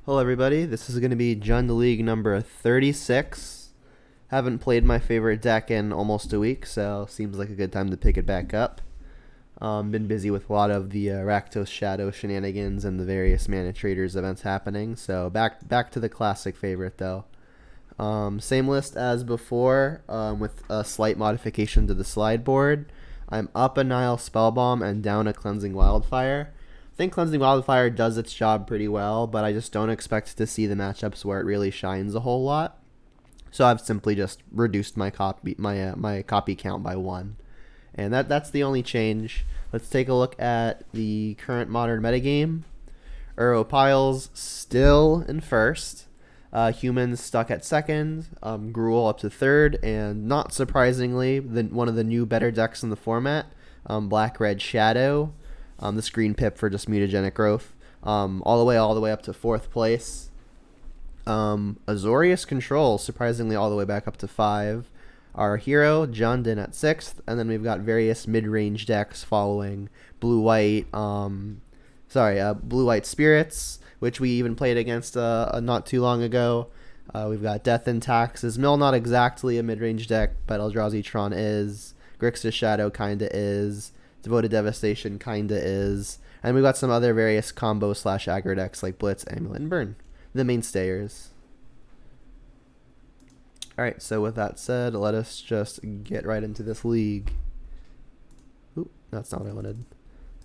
Hello everybody, this is going to be Jund League number 36. Haven't played my favorite deck in almost a week, so seems like a good time to pick it back up. Been busy with a lot of the Rakdos Shadow shenanigans and the various Mana Traders events happening, so back to the classic favorite though. Same list as before, with a slight modification to the slide board. I'm up a Nile Spellbomb and down a Cleansing Wildfire. I think Cleansing Wildfire does its job pretty well, but I just don't expect to see the matchups where it really shines a whole lot. So I've simply just reduced my copy count by 1. And that's the only change. Let's take a look at the current modern metagame. Uro Piles still in first. Humans stuck at second. Gruul up to third. And not surprisingly, one of the new better decks in the format, Black-Red Shadow. The screen pip for just mutagenic growth. All the way up to fourth place. Azorius Control, surprisingly all the way back up to 5. Our hero, Jund, at 6th. And then we've got various mid-range decks following Blue-White Spirits, which we even played against not too long ago. We've got Death and Taxes. Mill, not exactly a mid-range deck, but Eldrazi Tron is. Grixis Shadow kinda is. Devoted Devastation kinda is. And we've got some other various combo / aggro decks like Blitz, Amulet, and Burn. The mainstayers. Alright, so with that said, let us just get right into this league. Oop, that's not what I wanted.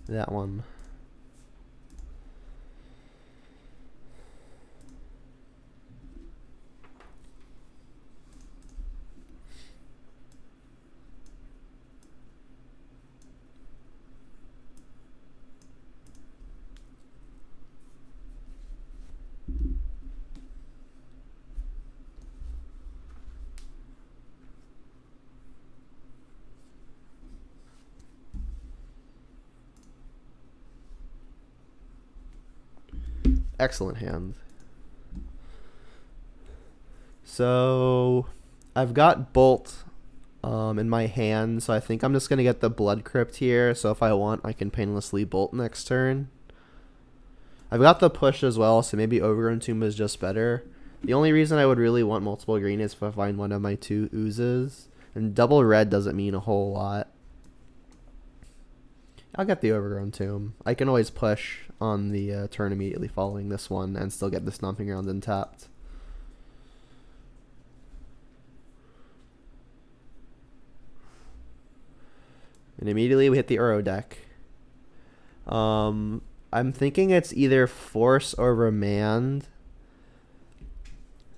That one. Excellent hand. So I've got Bolt in my hand, so I think I'm just going to get the Blood Crypt here, so if I want I can painlessly Bolt next turn. I've got the push as well, so maybe Overgrown Tomb is just better. The only reason I would really want multiple green is if I find one of my 2 oozes, and double red doesn't mean a whole lot. I'll get the Overgrown Tomb. I can always push on the turn immediately following this one and still get the Stomping Ground untapped. And immediately we hit the Uro deck. I'm thinking it's either Force or Remand.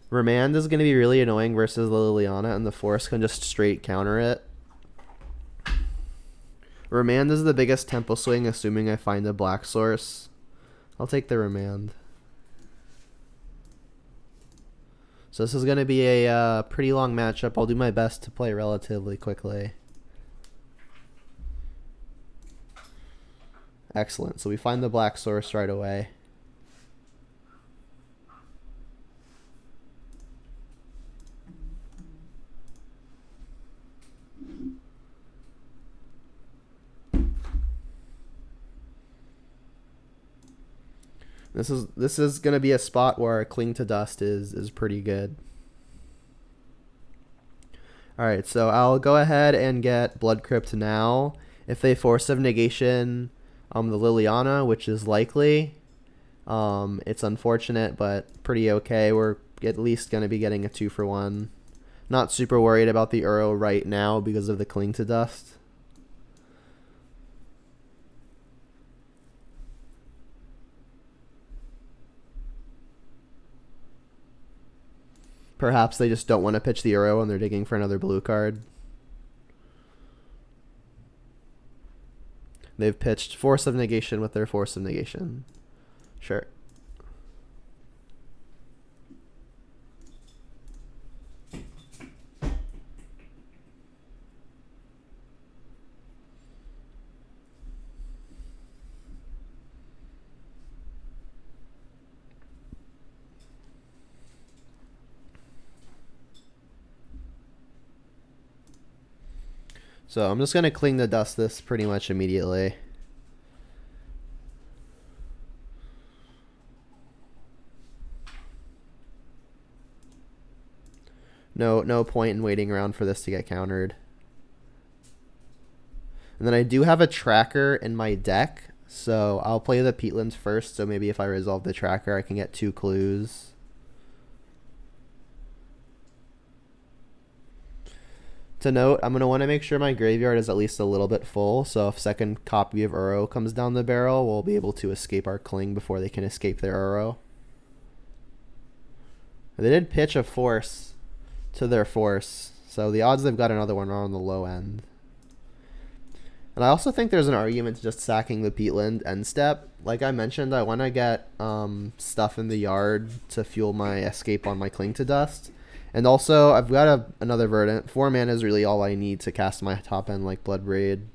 Remand is going to be really annoying versus Liliana, and the Force can just straight counter it. Remand is the biggest tempo swing, assuming I find a black source. I'll take the Remand. So this is going to be a pretty long matchup. I'll do my best to play relatively quickly. Excellent. So we find the black source right away. This is going to be a spot where Cling to Dust is pretty good. Alright, so I'll go ahead and get Blood Crypt now. If they Force of Negation the Liliana, which is likely, it's unfortunate, but pretty okay. We're at least going to be getting a 2-for-1. Not super worried about the Uro right now because of the Cling to Dust. Perhaps they just don't want to pitch the Uro and they're digging for another blue card. They've pitched Force of Negation with their Force of Negation. Sure. So I'm just going to Cling to Dust this pretty much immediately. No point in waiting around for this to get countered. And then I do have a tracker in my deck, so I'll play the peatlands first, so maybe if I resolve the tracker, I can get 2 clues. To note, I'm going to want to make sure my graveyard is at least a little bit full, so if second copy of Uro comes down the barrel, we'll be able to escape our Kling before they can escape their Uro. They did pitch a force to their force, so the odds they've got another one are on the low end. And I also think there's an argument to just sacking the peatland end step. Like I mentioned, I want to get stuff in the yard to fuel my escape on my Cling to Dust. And also, I've got another Verdant. 4 mana is really all I need to cast my top end like Bloodbraid.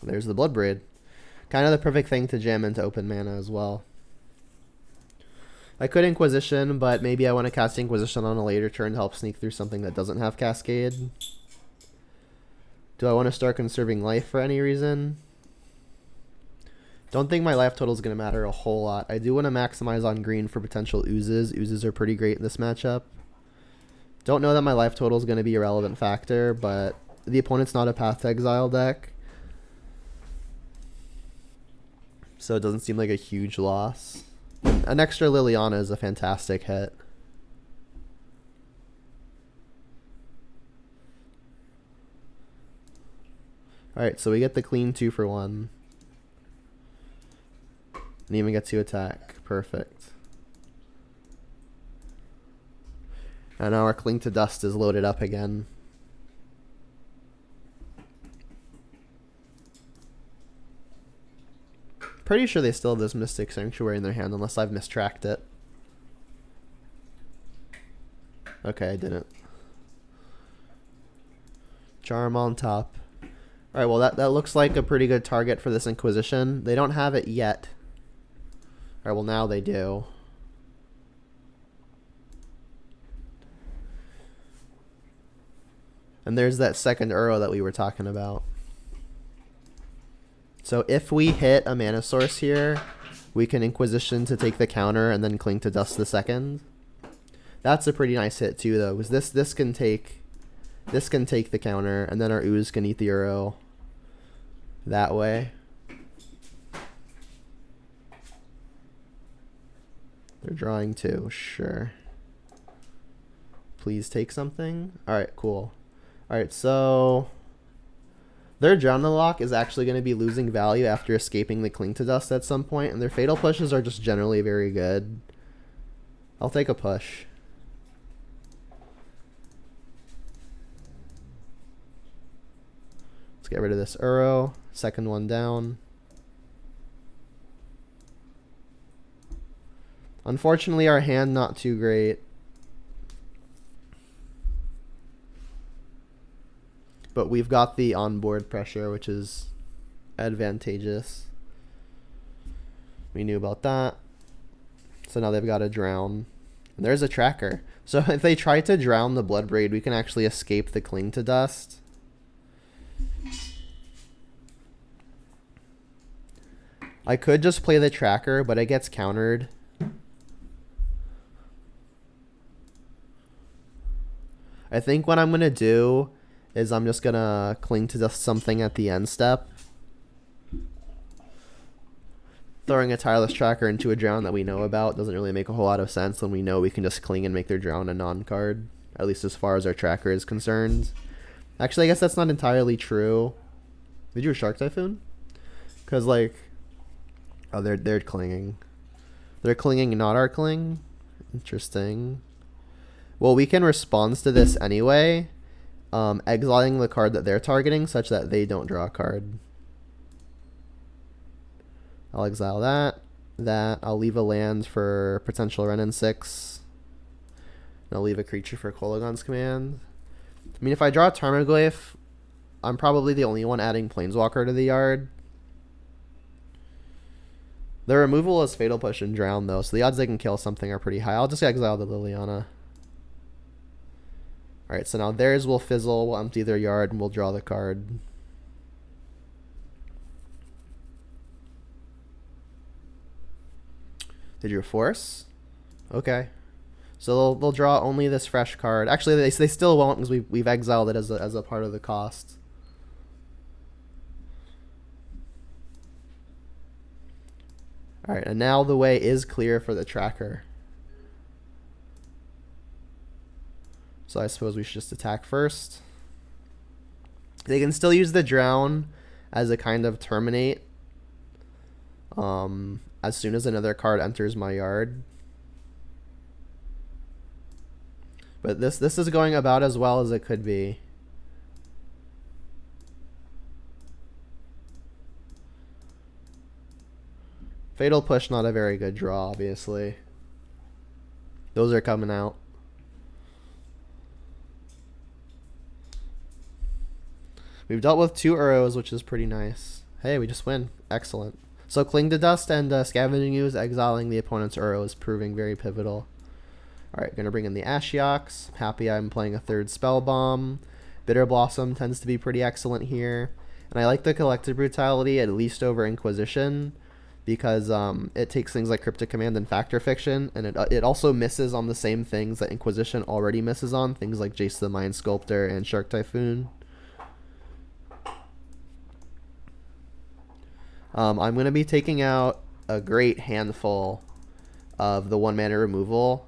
There's the Bloodbraid. Kind of the perfect thing to jam into open mana as well. I could Inquisition, but maybe I want to cast Inquisition on a later turn to help sneak through something that doesn't have Cascade. Do I want to start conserving life for any reason? Don't think my life total is going to matter a whole lot. I do want to maximize on green for potential oozes. Oozes are pretty great in this matchup. Don't know that my life total is going to be a relevant factor, but the opponent's not a Path to Exile deck, so it doesn't seem like a huge loss. An extra Liliana is a fantastic hit. Alright, so we get the clean 2 for 1. And even get to attack. Perfect. And now our Cling to Dust is loaded up again. Pretty sure they still have this Mystic Sanctuary in their hand unless I've mistracked it. Okay, I didn't. Charm on top. Alright, well that looks like a pretty good target for this Inquisition. They don't have it yet. Alright, well now they do. And there's that second Uro that we were talking about. So if we hit a mana source here, we can Inquisition to take the counter and then Cling to Dust the second. That's a pretty nice hit too, though, because this can take the counter, and then our ooze can eat the Uro that way. They're drawing 2, sure. Please take something. All right, cool. All right, so their Adrenaline Lock is actually going to be losing value after escaping the Cling to Dust at some point, and their Fatal Pushes are just generally very good. I'll take a push. Let's get rid of this Uro. Second one down. Unfortunately, our hand not too great. But we've got the onboard pressure, which is advantageous. We knew about that. So now they've got to drown. And there's a tracker. So if they try to drown the Bloodbraid, we can actually escape the Cling to Dust. I could just play the tracker, but it gets countered. I think what I'm going to do is I'm just going to Cling to Dust something at the end step. Throwing a Tireless Tracker into a drown that we know about doesn't really make a whole lot of sense when we know we can just Cling and make their drown a non-card, at least as far as our tracker is concerned. Actually, I guess that's not entirely true. Did you a Shark Typhoon? Because, like, oh, they're clinging. They're clinging, not our Cling? Interesting. Well, we can respond to this anyway, exiling the card that they're targeting such that they don't draw a card. I'll exile that. I'll leave a land for potential Renin 6. And I'll leave a creature for Kolagon's Command. I mean, if I draw a Tarmogoyf, I'm probably the only one adding Planeswalker to the yard. Their removal is Fatal Push and Drown, though, so the odds they can kill something are pretty high. I'll just exile the Liliana. Alright, so now theirs will fizzle, we'll empty their yard, and we'll draw the card. Did you force? Okay. So they'll draw only this fresh card. Actually, they still won't because we've exiled it as a part of the cost. Alright, and now the way is clear for the tracker. So I suppose we should just attack first. They can still use the drown as a kind of terminate. As soon as another card enters my yard. But this is going about as well as it could be. Fatal Push, not a very good draw, obviously. Those are coming out. We've dealt with 2 Uros, which is pretty nice. Hey, we just win. Excellent. So Cling to Dust and Scavenging Ooze, exiling the opponent's Uro is proving very pivotal. Alright, gonna bring in the Ashioks. Happy I'm playing a 3rd Spell Bomb. Bitter Blossom tends to be pretty excellent here. And I like the Collective Brutality, at least over Inquisition, because it takes things like Cryptic Command and Factor Fiction, and it also misses on the same things that Inquisition already misses on, things like Jace the Mind Sculptor and Shark Typhoon. I'm going to be taking out a great handful of the 1-mana removal.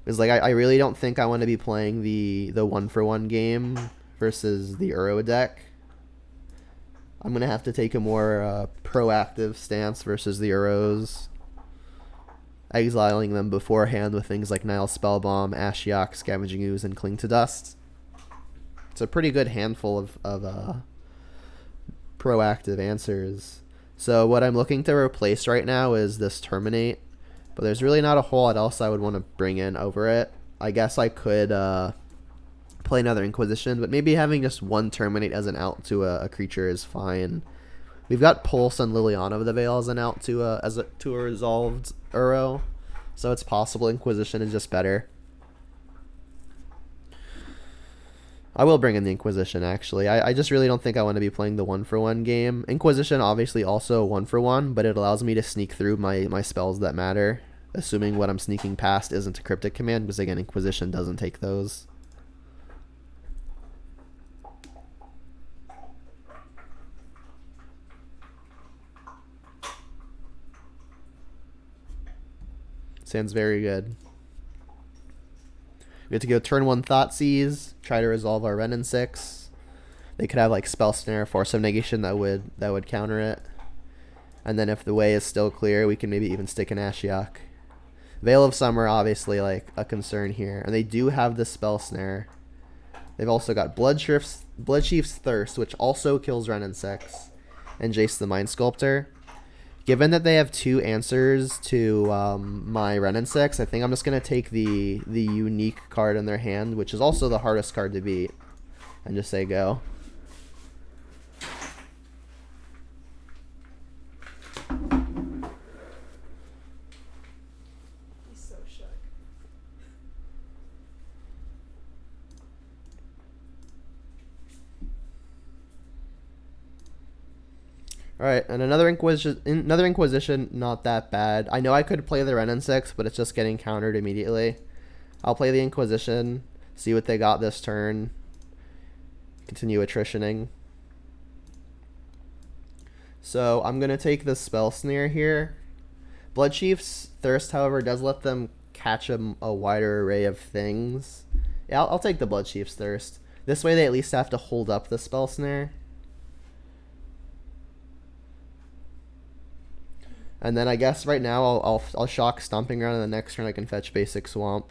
Because like I really don't think I want to be playing the 1-for-1 game versus the Uro deck. I'm going to have to take a more proactive stance versus the Uros, exiling them beforehand with things like Nile Spellbomb, Ashiok, Scavenging Ooze, and Cling to Dust. It's a pretty good handful of proactive answers. So what I'm looking to replace right now is this Terminate, but there's really not a whole lot else I would want to bring in over it. I guess I could play another Inquisition, but maybe having just 1 Terminate as an out to a creature is fine. We've got Pulse and Liliana of the Veil as an out to a resolved Uro, so it's possible Inquisition is just better. I will bring in the Inquisition, actually. I just really don't think I want to be playing the 1-for-1 game. Inquisition, obviously, also 1-for-1, but it allows me to sneak through my spells that matter, assuming what I'm sneaking past isn't a Cryptic Command, because, again, Inquisition doesn't take those. Sounds very good. We have to go turn 1 Thoughtseize, try to resolve our Wrenn and 6. They could have like Spell Snare, Force of Negation that would counter it. And then if the way is still clear, we can maybe even stick an Ashiok. Veil of Summer, obviously like a concern here. And they do have the Spell Snare. They've also got Bloodchief's Thirst, which also kills Wrenn and 6. And Jace the Mind Sculptor. Given that they have 2 answers to my Wrenn and 6, I think I'm just going to take the unique card in their hand, which is also the hardest card to beat, and just say go. He's so shook. Alright, and another Inquisition, not that bad. I know I could play the Wrenn and 6, but it's just getting countered immediately. I'll play the Inquisition, see what they got this turn, continue attritioning. So I'm going to take the Spell Snare here. Bloodchief's Thirst, however, does let them catch a wider array of things. Yeah, I'll take the Bloodchief's Thirst. This way they at least have to hold up the Spell Snare. And then I guess right now I'll shock Stomping Ground, and the next turn I can fetch Basic Swamp.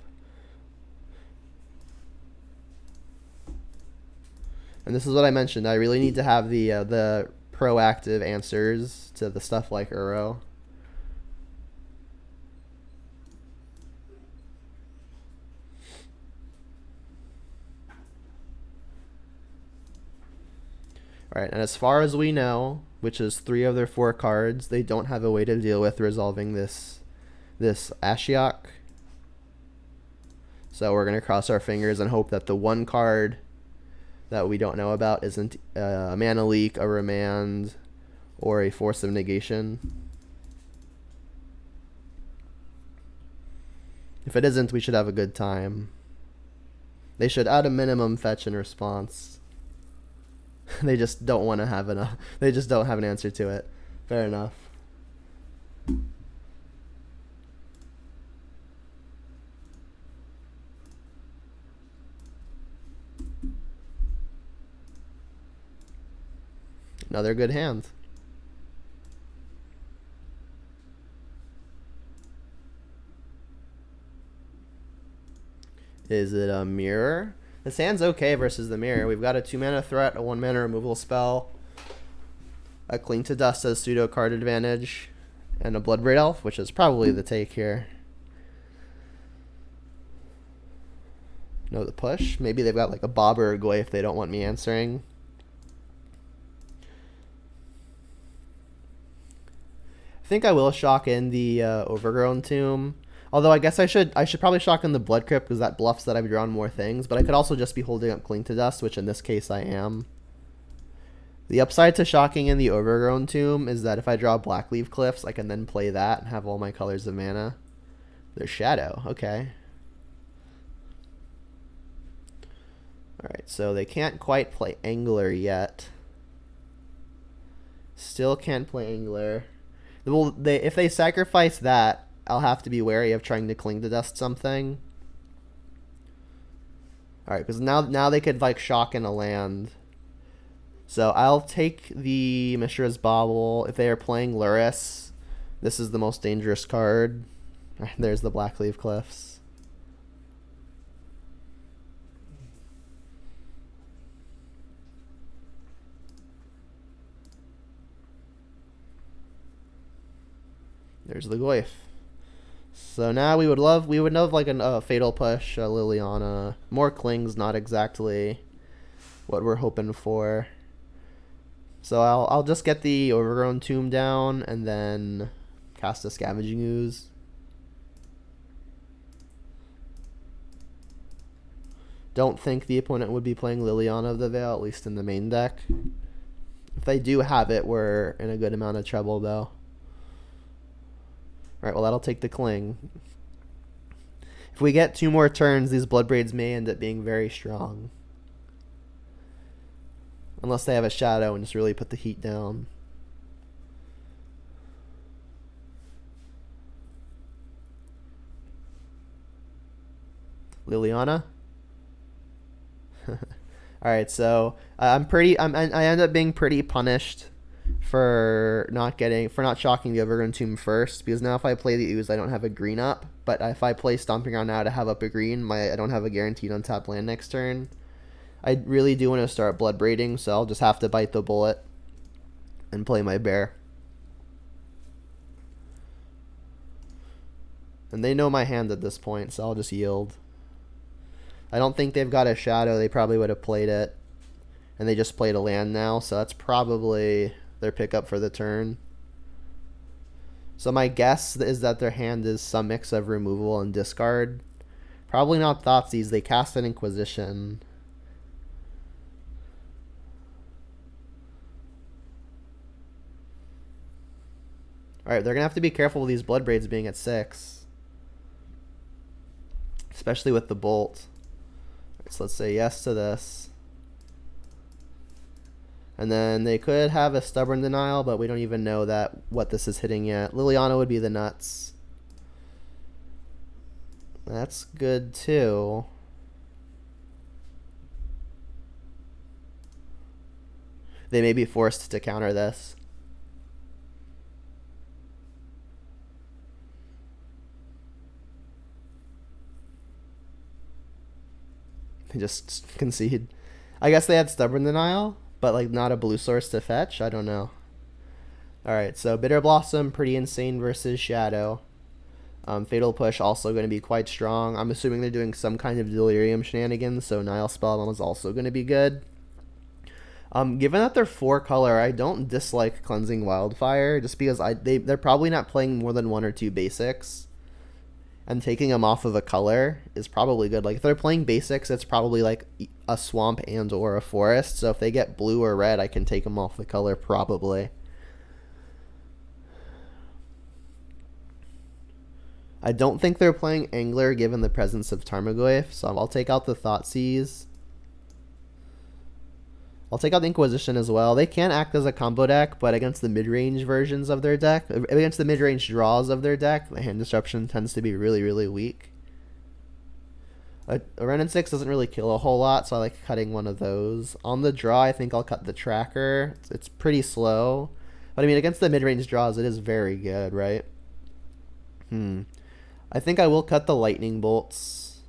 And this is what I mentioned. I really need to have the proactive answers to the stuff like Uro. Alright, and as far as we know, which is 3 of their 4 cards, they don't have a way to deal with resolving this Ashiok. So we're going to cross our fingers and hope that the one card that we don't know about isn't a mana leak, a remand, or a force of negation. If it isn't, we should have a good time. They should at a minimum fetch in response. They just don't want to have enough. They just don't have an answer to it. Fair enough. Another good hand. Is it a mirror? This hand's okay versus the mirror. We've got a 2-mana threat, a 1-mana removal spell, a Cling to Dust as pseudo card advantage, and a Bloodbraid Elf, which is probably the take here. No, the push. Maybe they've got like a Bob or a Goy if they don't want me answering. I think I will shock in the Overgrown Tomb. Although I guess I should probably shock in the Blood Crypt because that bluffs that I've drawn more things. But I could also just be holding up Cling to Dust, which in this case I am. The upside to shocking in the Overgrown Tomb is that if I draw Blackleaf Cliffs, I can then play that and have all my colors of mana. There's Shadow. Okay. Alright, so they can't quite play Angler yet. Still can't play Angler. Well, if they sacrifice that, I'll have to be wary of trying to Cling to Dust something. Alright, because now they could like shock in a land. So I'll take the Mishra's Bauble. If they are playing Luris, this is the most dangerous card. There's the Blackleaf Cliffs. There's the Goyf. So now we would love like a Fatal Push, a Liliana. More Clings, not exactly what we're hoping for. So I'll just get the Overgrown Tomb down and then cast a Scavenging Ooze. Don't think the opponent would be playing Liliana of the Veil, at least in the main deck. If they do have it, we're in a good amount of trouble though. Alright, well that'll take the Cling. If we get 2 more turns, these Bloodbraids may end up being very strong. Unless they have a Shadow and just really put the heat down. Liliana? Alright, so I end up being pretty punished for not shocking the Overgrown Tomb first, because now if I play the Ooze I don't have a green up, but if I play Stomping Ground now to have up a green, I don't have a guaranteed untapped land next turn. I really do want to start Bloodbraiding, so I'll just have to bite the bullet and play my bear. And they know my hand at this point, so I'll just yield. I don't think they've got a Shadow. They probably would have played it. And they just played a land now, so that's probably their pickup for the turn. So my guess is that their hand is some mix of removal and discard. Probably not Thoughtseize. They cast an Inquisition. Alright, they're going to have to be careful with these Bloodbraids being at 6. Especially with the Bolt. Right, so let's say yes to this. And then they could have a Stubborn Denial, but we don't even know what this is hitting yet. Liliana would be the nuts. That's good too. They may be forced to counter this. They just concede. I guess they had Stubborn Denial, but like not a blue source to fetch. I don't know. Alright, so Bitter Blossom, pretty insane versus Shadow. Fatal Push also going to be quite strong. I'm assuming they're doing some kind of Delirium shenanigans, so Nile Spellbomb is also going to be good. Given that they're 4-color, I don't dislike Cleansing Wildfire, just because they're probably not playing more than 1 or 2 basics. and taking them off of a color is probably good. Like if they're playing basics, it's probably like a swamp and or a forest. So if they get blue or red, I can take them off the color probably. I don't think they're playing Angler given the presence of Tarmogoyf, so I'll take out the Thoughtseize. I'll take out the Inquisition as well. They can act as a combo deck, but against the mid-range versions of their deck, against the mid-range draws of their deck, the hand disruption tends to be really, really weak. A Wrenn 6 doesn't really kill a whole lot, so I like cutting one of those. On the draw, I think I'll cut the Tracker. It's pretty slow. But I mean, against the mid-range draws, it is very good, right? I think I will cut the Lightning Bolts.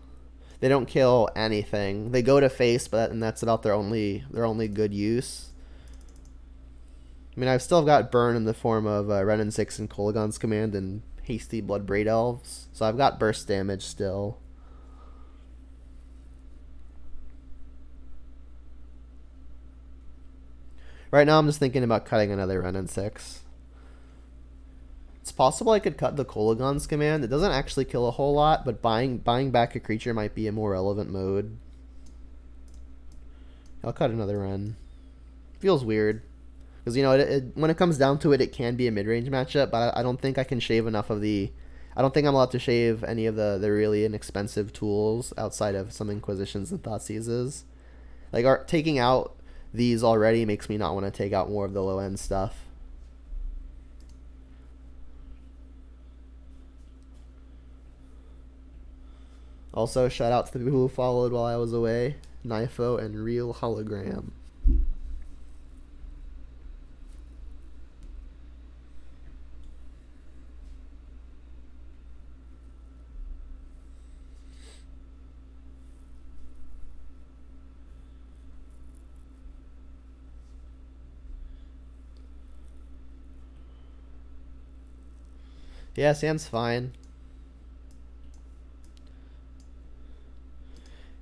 They don't kill anything. They go to face, and that's about their only good use. I mean, I've still got burn in the form of Wrenn 6 and Kolaghan's Command and Hasty Bloodbraid Elves, so I've got burst damage still. Right now, I'm just thinking about cutting another Wrenn 6. It's possible I could cut the Kolaghan's Command. It doesn't actually kill a whole lot, but buying back a creature might be a more relevant mode. I'll cut another Wrenn. Feels weird. Because, you know, when it comes down to it, it can be a mid-range matchup, but I don't think I can shave enough of the... I don't think I'm allowed to shave any of the really inexpensive tools outside of some Inquisitions and Thoughtseizes. Like, taking out these already makes me not want to take out more of the low-end stuff. Also, shout out to the people who followed while I was away. Nifo and Real Hologram. Yeah, Sam's fine.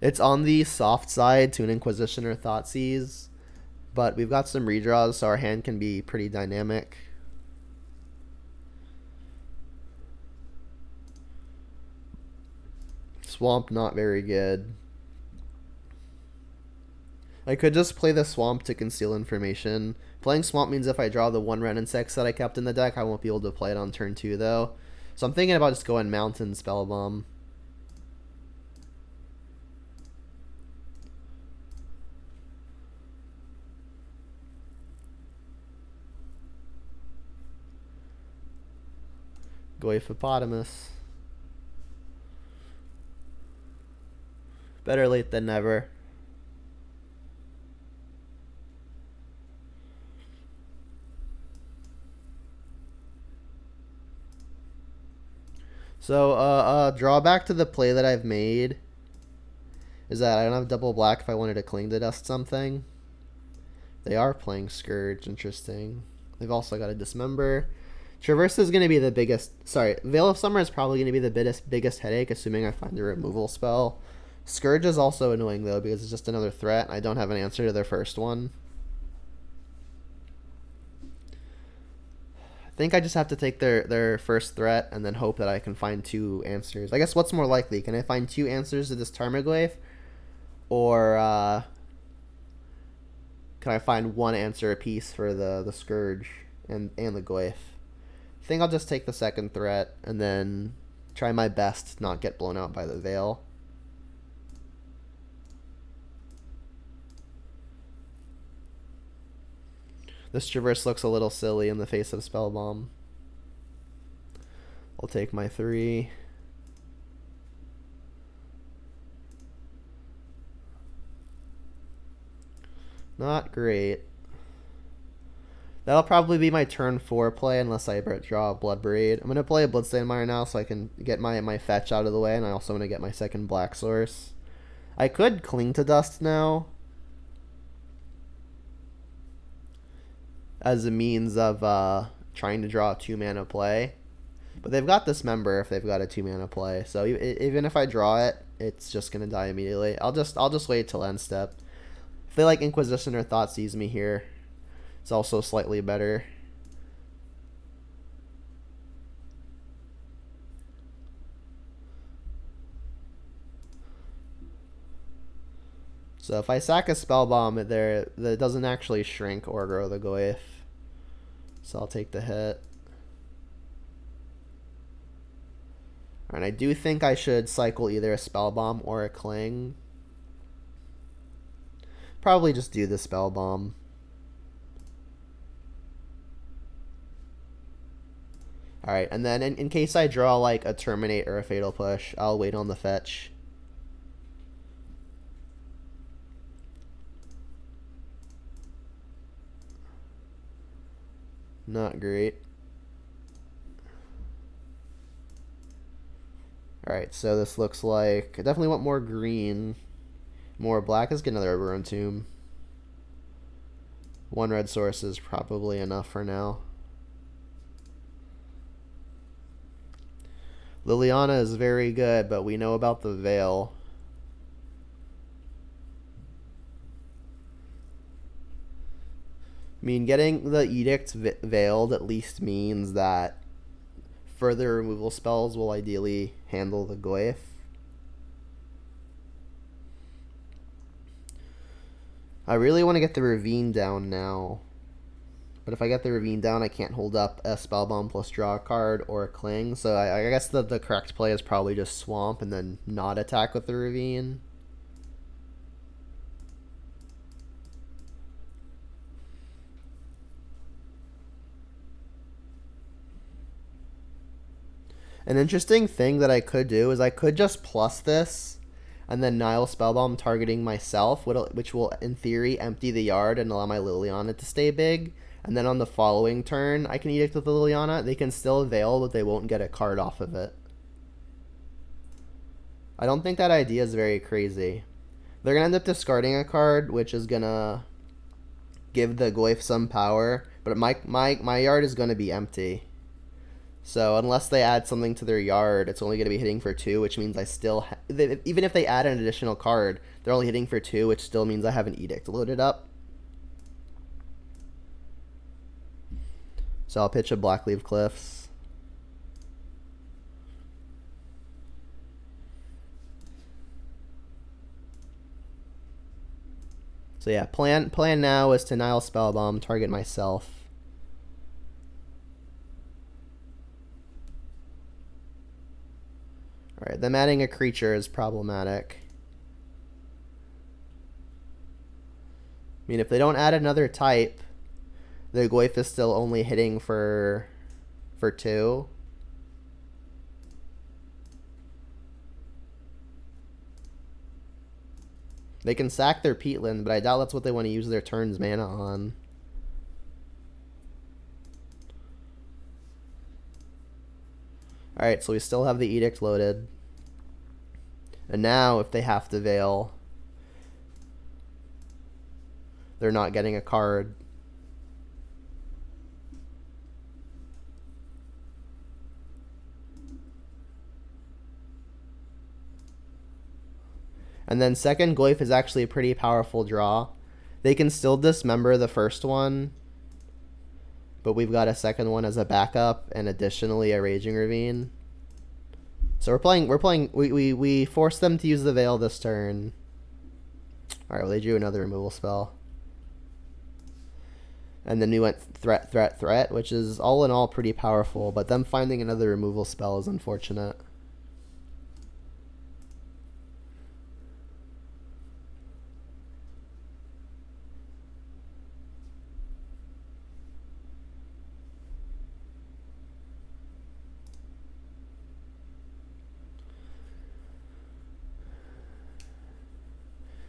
It's on the soft side to an Inquisition or Thoughtseize, but we've got some redraws, so our hand can be pretty dynamic. Swamp, not very good. I could just play the Swamp to conceal information. Playing Swamp means if I draw the one Wrenn 6 that I kept in the deck, I won't be able to play it on turn 2, though. So I'm thinking about just going Mountain Spellbomb. Goyphopotamus. Better late than never. So, drawback to the play that I've made is that I don't have double black if I wanted to Cling to Dust something. They are playing Scourge, interesting. They've also got a Dismember. Traverse is going to be the biggest... Sorry, Veil of Summer is probably going to be the biggest headache, assuming I find a removal spell. Scourge is also annoying, though, because it's just another threat. I don't have an answer to their first one. I think I just have to take their first threat and then hope that I can find 2 answers. I guess what's more likely? Can I find 2 answers to this Tarmogoyf? Or can I find 1 answer apiece for the Scourge and the Goyf? I think I'll just take the second threat and then try my best to not get blown out by the Veil. This Traverse looks a little silly in the face of Spellbomb. I'll take my 3. Not great. That'll probably be my turn 4 play unless I draw a Bloodbraid. I'm going to play a Bloodstained Mire now so I can get my fetch out of the way, and I also want to get my second black source. I could Cling to Dust now as a means of trying to draw a 2-mana play. But they've got Dismember if they've got a 2-mana play. So even if I draw it, it's just going to die immediately. I'll just wait till end step. If they like Inquisition or Thoughtseize me here, it's also slightly better. So if I sack a spell bomb there, that doesn't actually shrink or grow the Goyf. So I'll take the hit. And I do think I should cycle either a spell bomb or a cling. Probably just do the spell bomb. Alright, and then in case I draw like a terminate or a fatal push, I'll wait on the fetch. Not great. Alright, so this looks like I definitely want more green. More black. Let's get another Overrun Tomb. One red source is probably enough for now. Liliana is very good, but we know about the Veil. I mean, getting the Edict veiled at least means that further removal spells will ideally handle the Goyf. I really want to get the Ravine down now. But if I get the Ravine down, I can't hold up a Spellbomb plus draw a card or a Cling. So I guess the correct play is probably just Swamp and then not attack with the Ravine. An interesting thing that I could do is I could just plus this and then Nile Spellbomb targeting myself, which will, in theory, empty the yard and allow my Liliana to stay big. And then on the following turn, I can Edict with the Liliana. They can still Veil, but they won't get a card off of it. I don't think that idea is very crazy. They're going to end up discarding a card, which is going to give the Goyf some power. But my yard is going to be empty. So unless they add something to their yard, it's only going to be hitting for 2, which means I still... even if they add an additional card, they're only hitting for 2, which still means I have an Edict loaded up. So I'll pitch a Blackleaf Cliffs. So yeah, plan now is to Nile Spellbomb, target myself. Alright, them adding a creature is problematic. I mean, if they don't add another type, the Goyf is still only hitting for 2. They can sack their Peatland, but I doubt that's what they want to use their turn's mana on. Alright, so we still have the Edict loaded. And now, if they have to Veil, they're not getting a card. And then second Goyf is actually a pretty powerful draw. They can still dismember the first one, but we've got a second one as a backup, and additionally a Raging Ravine. So we forced them to use the Veil this turn. Alright, well, they drew another removal spell. And then we went threat, which is all in all pretty powerful, but them finding another removal spell is unfortunate.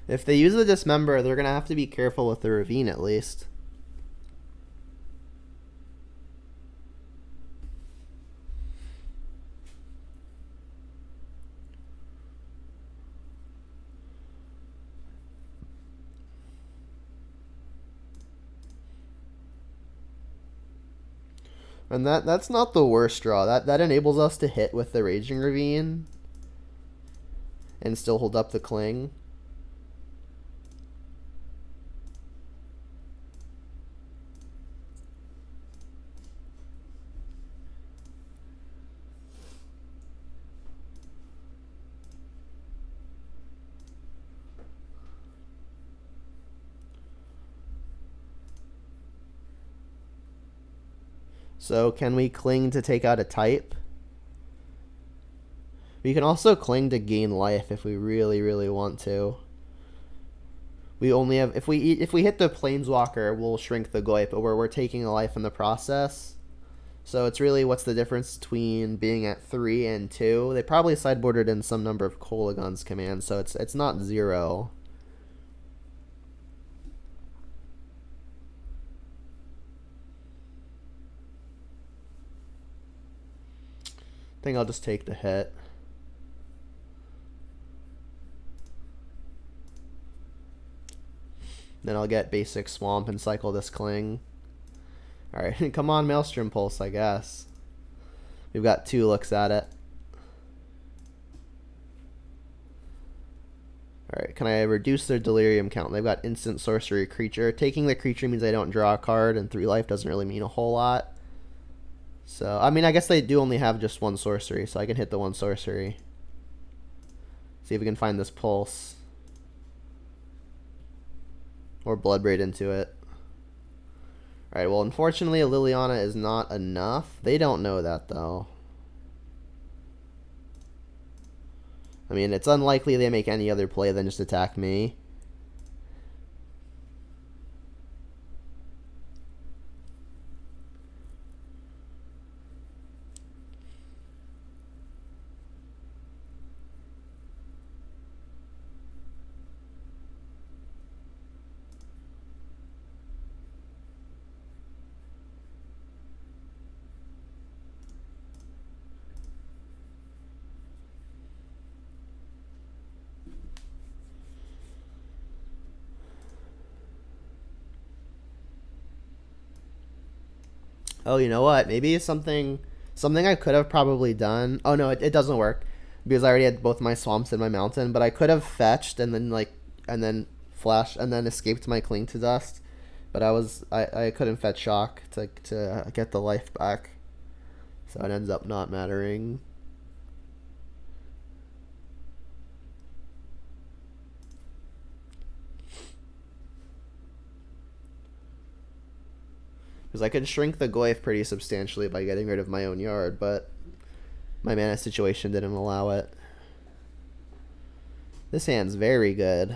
If they use the Dismember, they're going to have to be careful with the Ravine at least. And that's not the worst draw. That enables us to hit with the Raging Ravine and still hold up the Cling. So can we cling to take out a type? We can also cling to gain life if we really, really want to. We only have if we hit the planeswalker, we'll shrink the Goyf, but we're taking a life in the process. So it's really what's the difference between being at 3 and 2? They probably sideboarded in some number of Kolaghan's commands, so it's not 0. I think I'll just take the hit. Then I'll get basic Swamp and cycle this Cling. Alright, come on, Maelstrom Pulse, I guess. We've got 2 looks at it. Alright, can I reduce their Delirium count? They've got instant sorcery creature. Taking the creature means I don't draw a card, and 3 life doesn't really mean a whole lot. So, I mean, I guess they do only have just 1 sorcery, so I can hit the 1 sorcery. See if we can find this Pulse. Or Bloodbraid into it. Alright, well, unfortunately, a Liliana is not enough. They don't know that, though. I mean, it's unlikely they make any other play than just attack me. Oh, you know what? Maybe something I could have probably done. Oh no, it doesn't work because I already had both my swamps and my mountain. But I could have fetched and then flash and then escaped my cling to dust. But I couldn't fetch shock to get the life back, so it ends up not mattering. Because I could shrink the Goyf pretty substantially by getting rid of my own yard, but my mana situation didn't allow it. This hand's very good.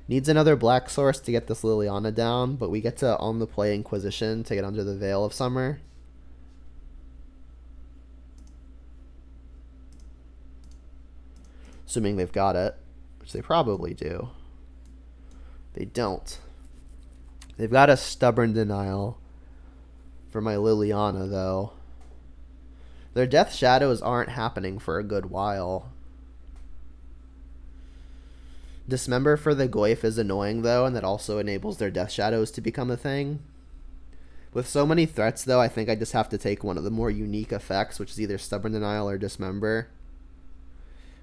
Needs another black source to get this Liliana down, but we get to on the play Inquisition to get under the Veil of Summer. Assuming they've got it, which they probably do. They don't. They've got a Stubborn Denial for my Liliana, though. Their Death Shadows aren't happening for a good while. Dismember for the Goyf is annoying, though, and that also enables their Death Shadows to become a thing. With so many threats, though, I think I just have to take one of the more unique effects, which is either Stubborn Denial or Dismember.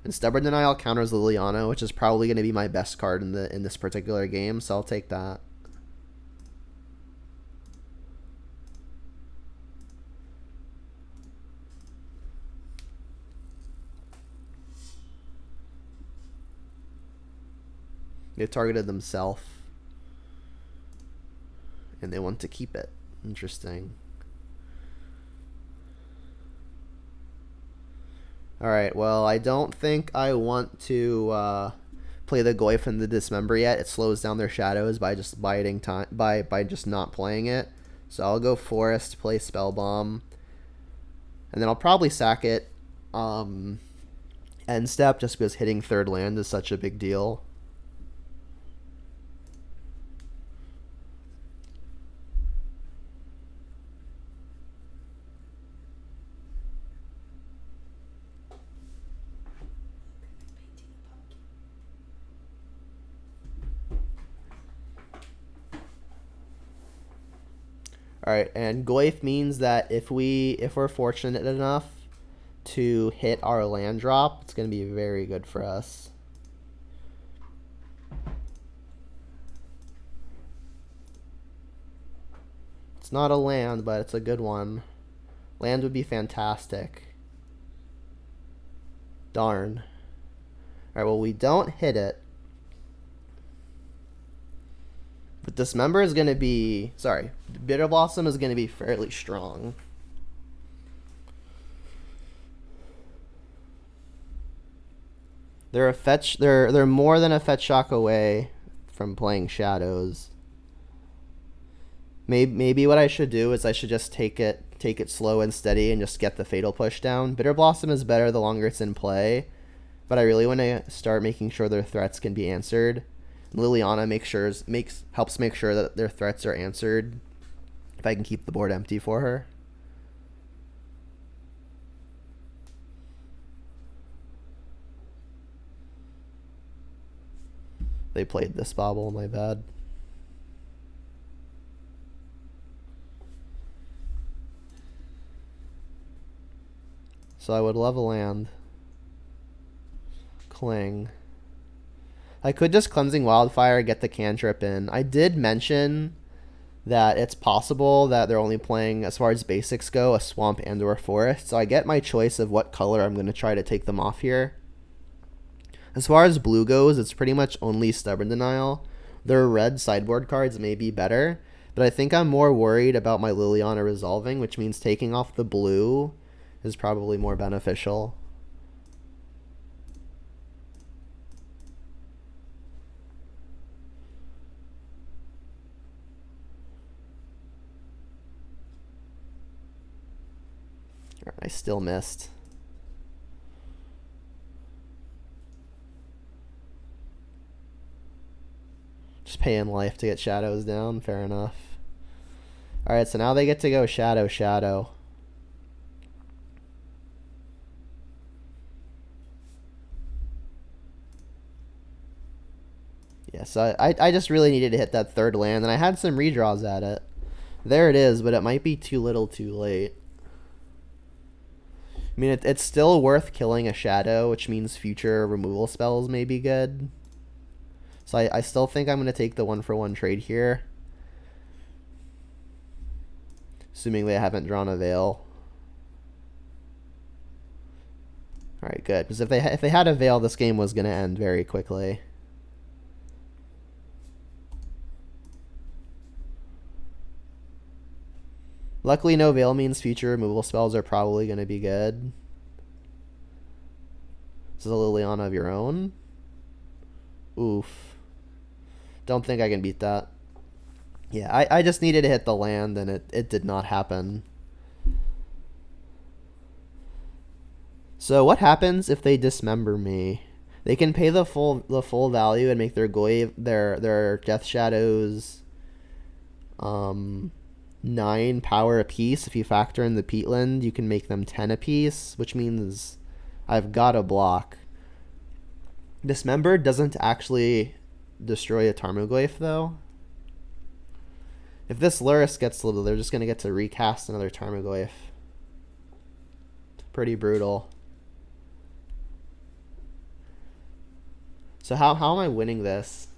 And Stubborn Denial counters Liliana, which is probably going to be my best card in this particular game, so I'll take that. They targeted themselves, and they want to keep it. Interesting. Alright, well, I don't think I want to play the Goyf and the Dismember yet. It slows down their shadows by just biding time by just not playing it. So I'll go Forest, play Spellbomb, and then I'll probably sack it end step just because hitting third land is such a big deal. Alright, and Goyf means that if we're fortunate enough to hit our land drop, it's going to be very good for us. It's not a land, but it's a good one. Land would be fantastic. Darn. Alright, well, we don't hit it. But Dismember is going to be... Sorry. Bitter Blossom is going to be fairly strong. They're a fetch... They're more than a fetch shock away from playing Shadows. Maybe what I should do is I should just take it slow and steady and just get the Fatal Push down. Bitter Blossom is better the longer it's in play, but I really want to start making sure their threats can be answered. Liliana helps make sure that their threats are answered if I can keep the board empty for her. They played this bobble, my bad. So I would love a land. Cling. I could just Cleansing Wildfire, get the cantrip in. I did mention that it's possible that they're only playing, as far as basics go, a swamp and or forest. So I get my choice of what color I'm going to try to take them off here. As far as blue goes, it's pretty much only Stubborn Denial. Their red sideboard cards may be better, but I think I'm more worried about my Liliana resolving, which means taking off the blue is probably more beneficial. I still missed. Just paying life to get Shadows down. Fair enough. Alright, so now they get to go Shadow, Shadow. Yeah, so I just really needed to hit that third land, and I had some redraws at it. There it is, but it might be too little too late. I mean, it's still worth killing a Shadow, which means future removal spells may be good. So I still think I'm going to take the 1-for-1 trade here. Assuming they haven't drawn a Veil. Alright, good. Because if they had a Veil, this game was going to end very quickly. Luckily, no Veil means future removal spells are probably going to be good. This is a Liliana of your own. Oof. Don't think I can beat that. Yeah, I just needed to hit the land, and it did not happen. So what happens if they dismember me? They can pay the full value and make their Death Shadows 9 power apiece. If you factor in the Peatland, you can make them 10 apiece, which means I've got a block. Dismember doesn't actually destroy a Tarmogoyf, though. If this Lurrus gets little, they're just going to get to recast another Tarmogoyf. Pretty brutal. So how am I winning this?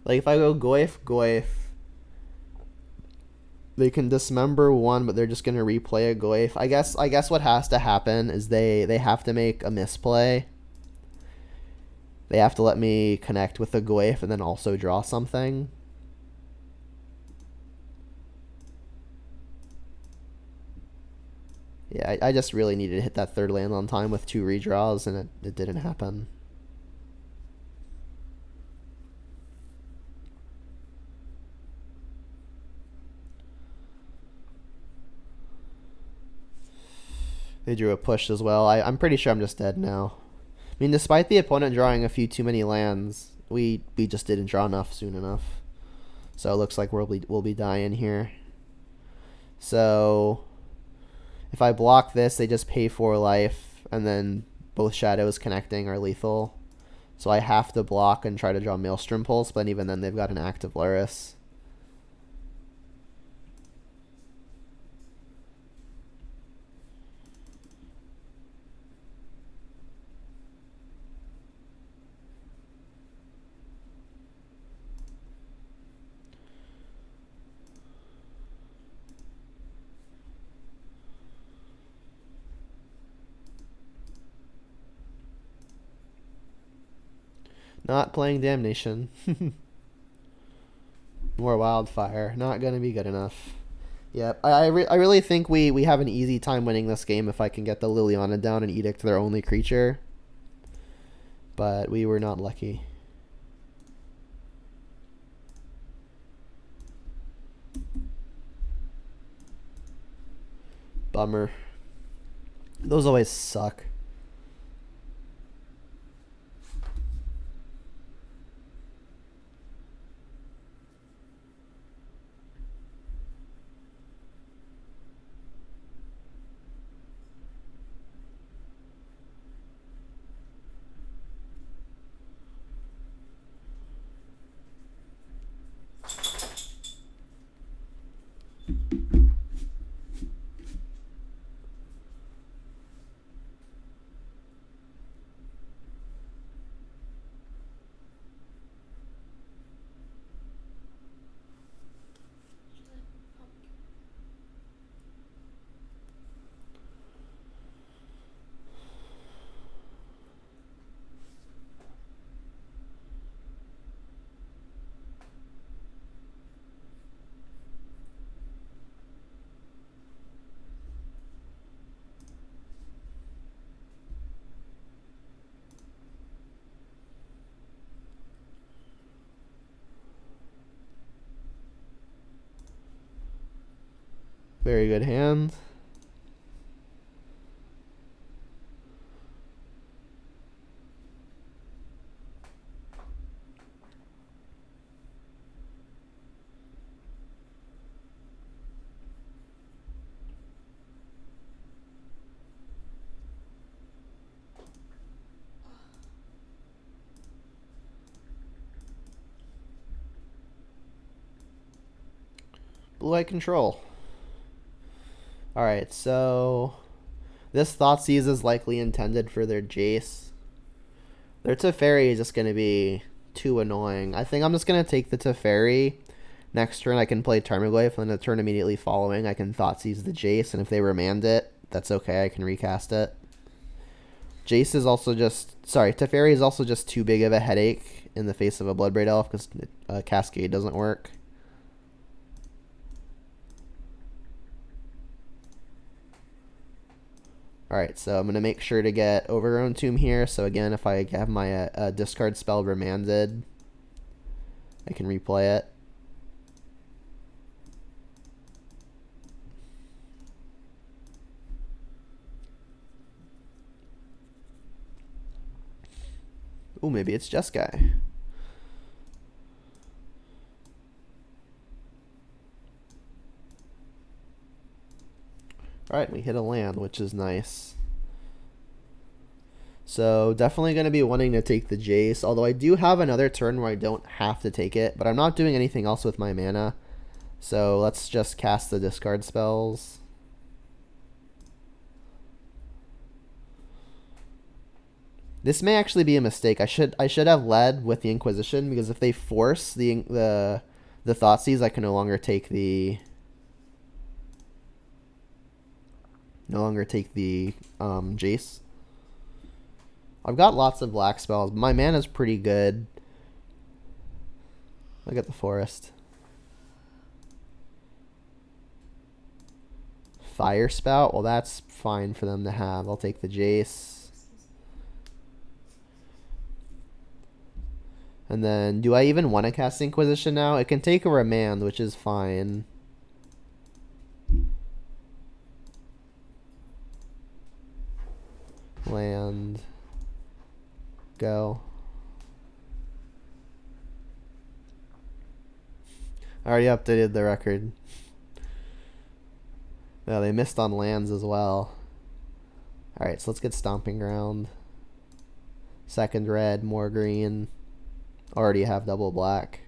Like, if I go Goyf, they can dismember one, but they're just going to replay a Goyf. I guess what has to happen is they have to make a misplay. They have to let me connect with the Goyf and then also draw something. Yeah, I just really needed to hit that third land on time with 2 redraws, and it didn't happen. They drew a push as well. I'm pretty sure I'm just dead now. I mean, despite the opponent drawing a few too many lands, we just didn't draw enough soon enough. So it looks like we'll be dying here. So if I block this, they just pay 4 life, and then both Shadows connecting are lethal. So I have to block and try to draw Maelstrom Pulse, but even then they've got an active Lurrus. Not playing Damnation. More Wildfire. Not going to be good enough. Yep. I really think we have an easy time winning this game if I can get the Liliana down and Edict their only creature. But we were not lucky. Bummer. Those always suck. Very good hand. Blue-White Control. Alright, so this Thoughtseize is likely intended for their Jace. Their Teferi is just going to be too annoying. I think I'm just going to take the Teferi. Next turn I can play Tarmogoyf, and then the turn immediately following I can Thoughtseize the Jace, and if they remand it, that's okay, I can recast it. Jace is also just... Sorry, Teferi is also just too big of a headache in the face of a Bloodbraid Elf, because Cascade doesn't work. Alright, so I'm going to make sure to get Overgrown Tomb here. So again, if I have my discard spell remanded, I can replay it. Ooh, maybe it's Jeskai. Alright, we hit a land, which is nice. So definitely going to be wanting to take the Jace, although I do have another turn where I don't have to take it, but I'm not doing anything else with my mana. So let's just cast the discard spells. This may actually be a mistake. I should have led with the Inquisition, because if they force the Thoughtseize, I can no longer take the Jace. I've got lots of black spells. My mana's pretty good. Look at the forest. Fire Spout? Well, that's fine for them to have. I'll take the Jace. And then, do I even want to cast Inquisition now? It can take a remand, which is fine. Land. Go. I already updated the record. Yeah, they missed on lands as well. Alright, so let's get Stomping Ground. Second red, more green. Already have double black.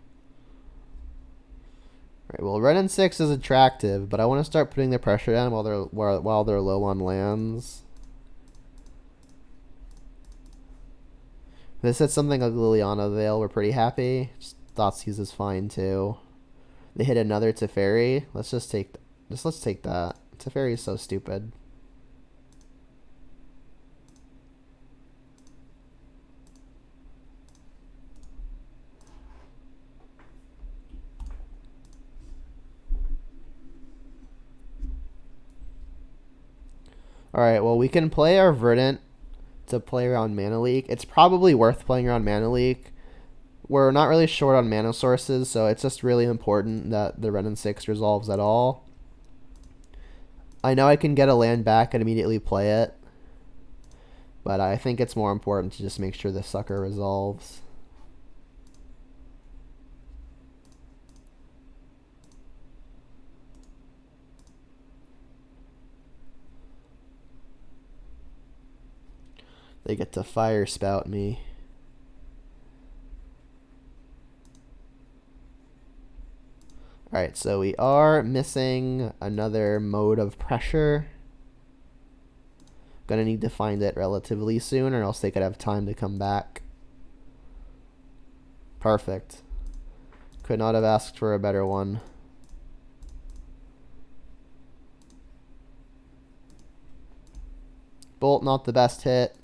Alright, well, red and 6 is attractive, but I want to start putting the pressure down while they're low on lands. If this hit something like Liliana Veil, we're pretty happy. Just Thoughtseize is fine too. They hit another Teferi. Let's take that. Teferi is so stupid. Alright, well, we can play our Verdant to play around Mana Leak. It's probably worth playing around Mana Leak. We're not really short on mana sources, so it's just really important that the Ren and 6 resolves at all. I know I can get a land back and immediately play it, but I think it's more important to just make sure the sucker resolves. They get to fire spout me. Alright, so we are missing another mode of pressure. Gonna need to find it relatively soon, or else they could have time to come back. Perfect. Could not have asked for a better one. Bolt, not the best hit.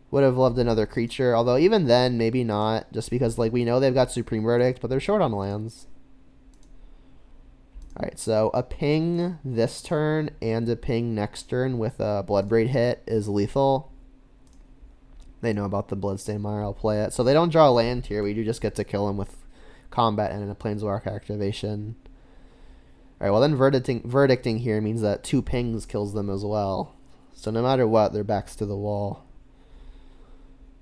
Would have loved another creature, although even then, maybe not, just because like we know they've got Supreme Verdict, but they're short on lands. Alright, so a ping this turn and a ping next turn with a Bloodbraid hit is lethal. They know about the Bloodstain Mire, I'll play it. So they don't draw land here, we do just get to kill them with combat and a Planeswalker activation. Alright, well then verdicting here means that 2 pings kills them as well. So no matter what, their back's to the wall.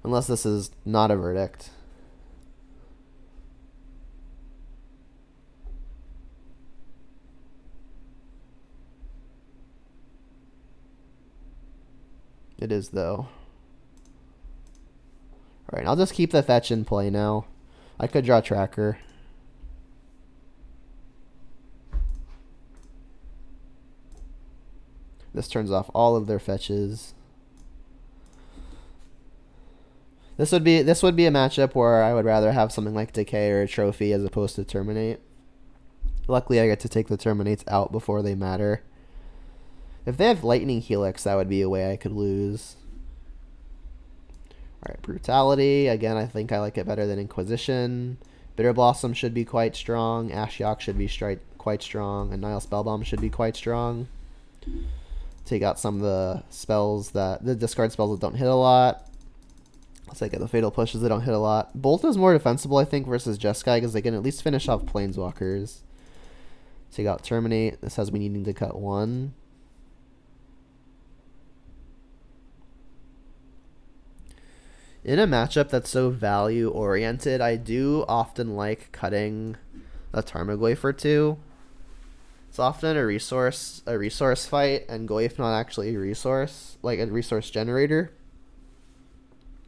Unless this is not a verdict. It is, though. Alright, I'll just keep the fetch in play now. I could draw Tracker. This turns off all of their fetches. This would be a matchup where I would rather have something like Decay or a Trophy as opposed to Terminate. Luckily, I get to take the Terminates out before they matter. If they have Lightning Helix, that would be a way I could lose. Alright, Brutality. Again, I think I like it better than Inquisition. Bitter Blossom should be quite strong. Ashiok should be quite strong. And Nile Spellbomb should be quite strong. Take out some of the spells the discard spells that don't hit a lot. Let's take out the Fatal Pushes that don't hit a lot. Bolt is more defensible, I think, versus Jeskai, because they can at least finish off Planeswalkers. Take out Terminate. This has me needing to cut 1. In a matchup that's so value-oriented, I do often like cutting a Tarmogoyf or 2. It's often a resource fight, and Goyf not actually a resource, like a resource generator.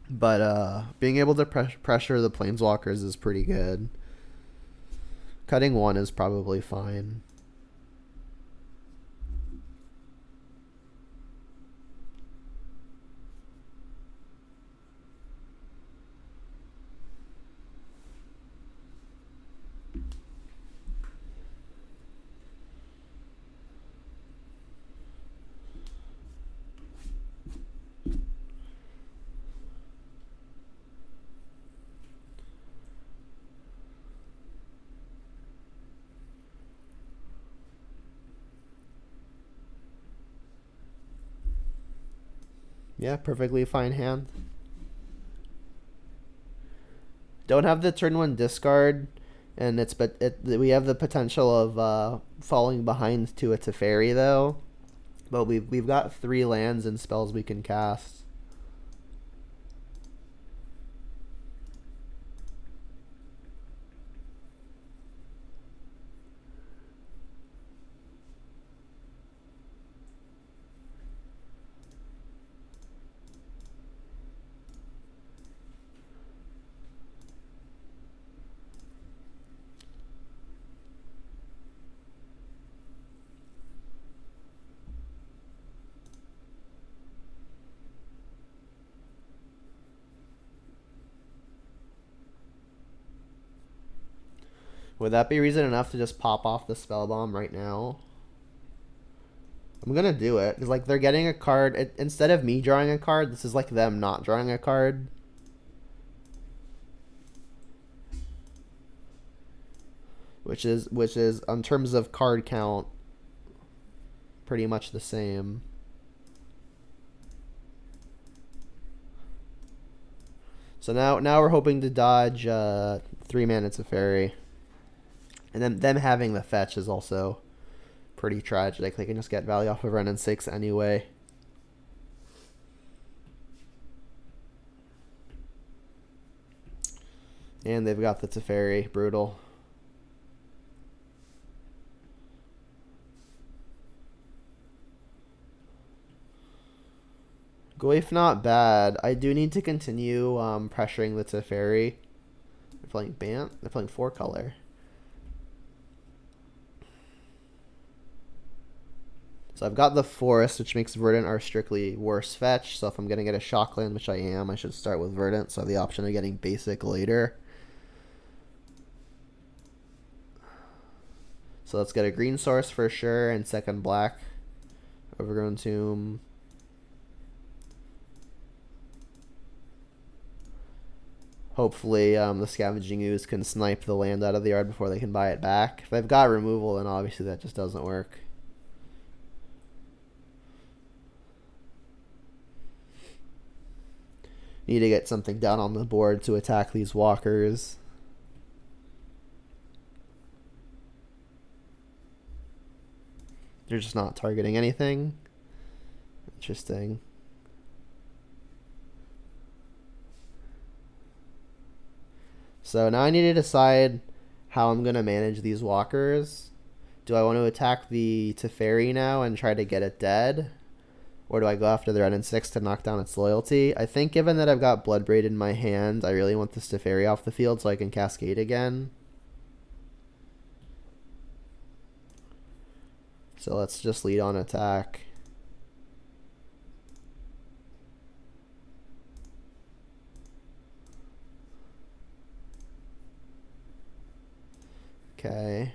But being able to pressure the Planeswalkers is pretty good. Cutting 1 is probably fine. Yeah, perfectly fine hand. Don't have the turn 1 discard, and we have the potential of falling behind to a Teferi though. But we've got 3 lands and spells we can cast. Would that be reason enough to just pop off the spell bomb right now? I'm gonna do it because like they're getting a card instead of me drawing a card. This is like them not drawing a card. Which is in terms of card count pretty much the same. So now we're hoping to dodge 3-mana Teferi. And then them having the fetch is also pretty tragic. They can just get value off of Renin 6 anyway. And they've got the Teferi. Brutal. Goif not bad. I do need to continue pressuring the Teferi. They're playing Bant. They're playing 4-color. So I've got the Forest, which makes Verdant our strictly worse fetch. So if I'm going to get a Shockland, which I am, I should start with Verdant. So I have the option of getting basic later. So let's get a green source for sure, and second black. Overgrown Tomb. Hopefully the Scavenging Ooze can snipe the land out of the yard before they can buy it back. If they've got removal, then obviously that just doesn't work. Need to get something down on the board to attack these walkers. They're just not targeting anything. Interesting. So now I need to decide how I'm going to manage these walkers. Do I want to attack the Teferi now and try to get it dead? Or do I go after the Renin 6 to knock down its loyalty? I think given that I've got Bloodbraid in my hand, I really want this Teferi off the field so I can cascade again. So let's just lead on attack. Okay.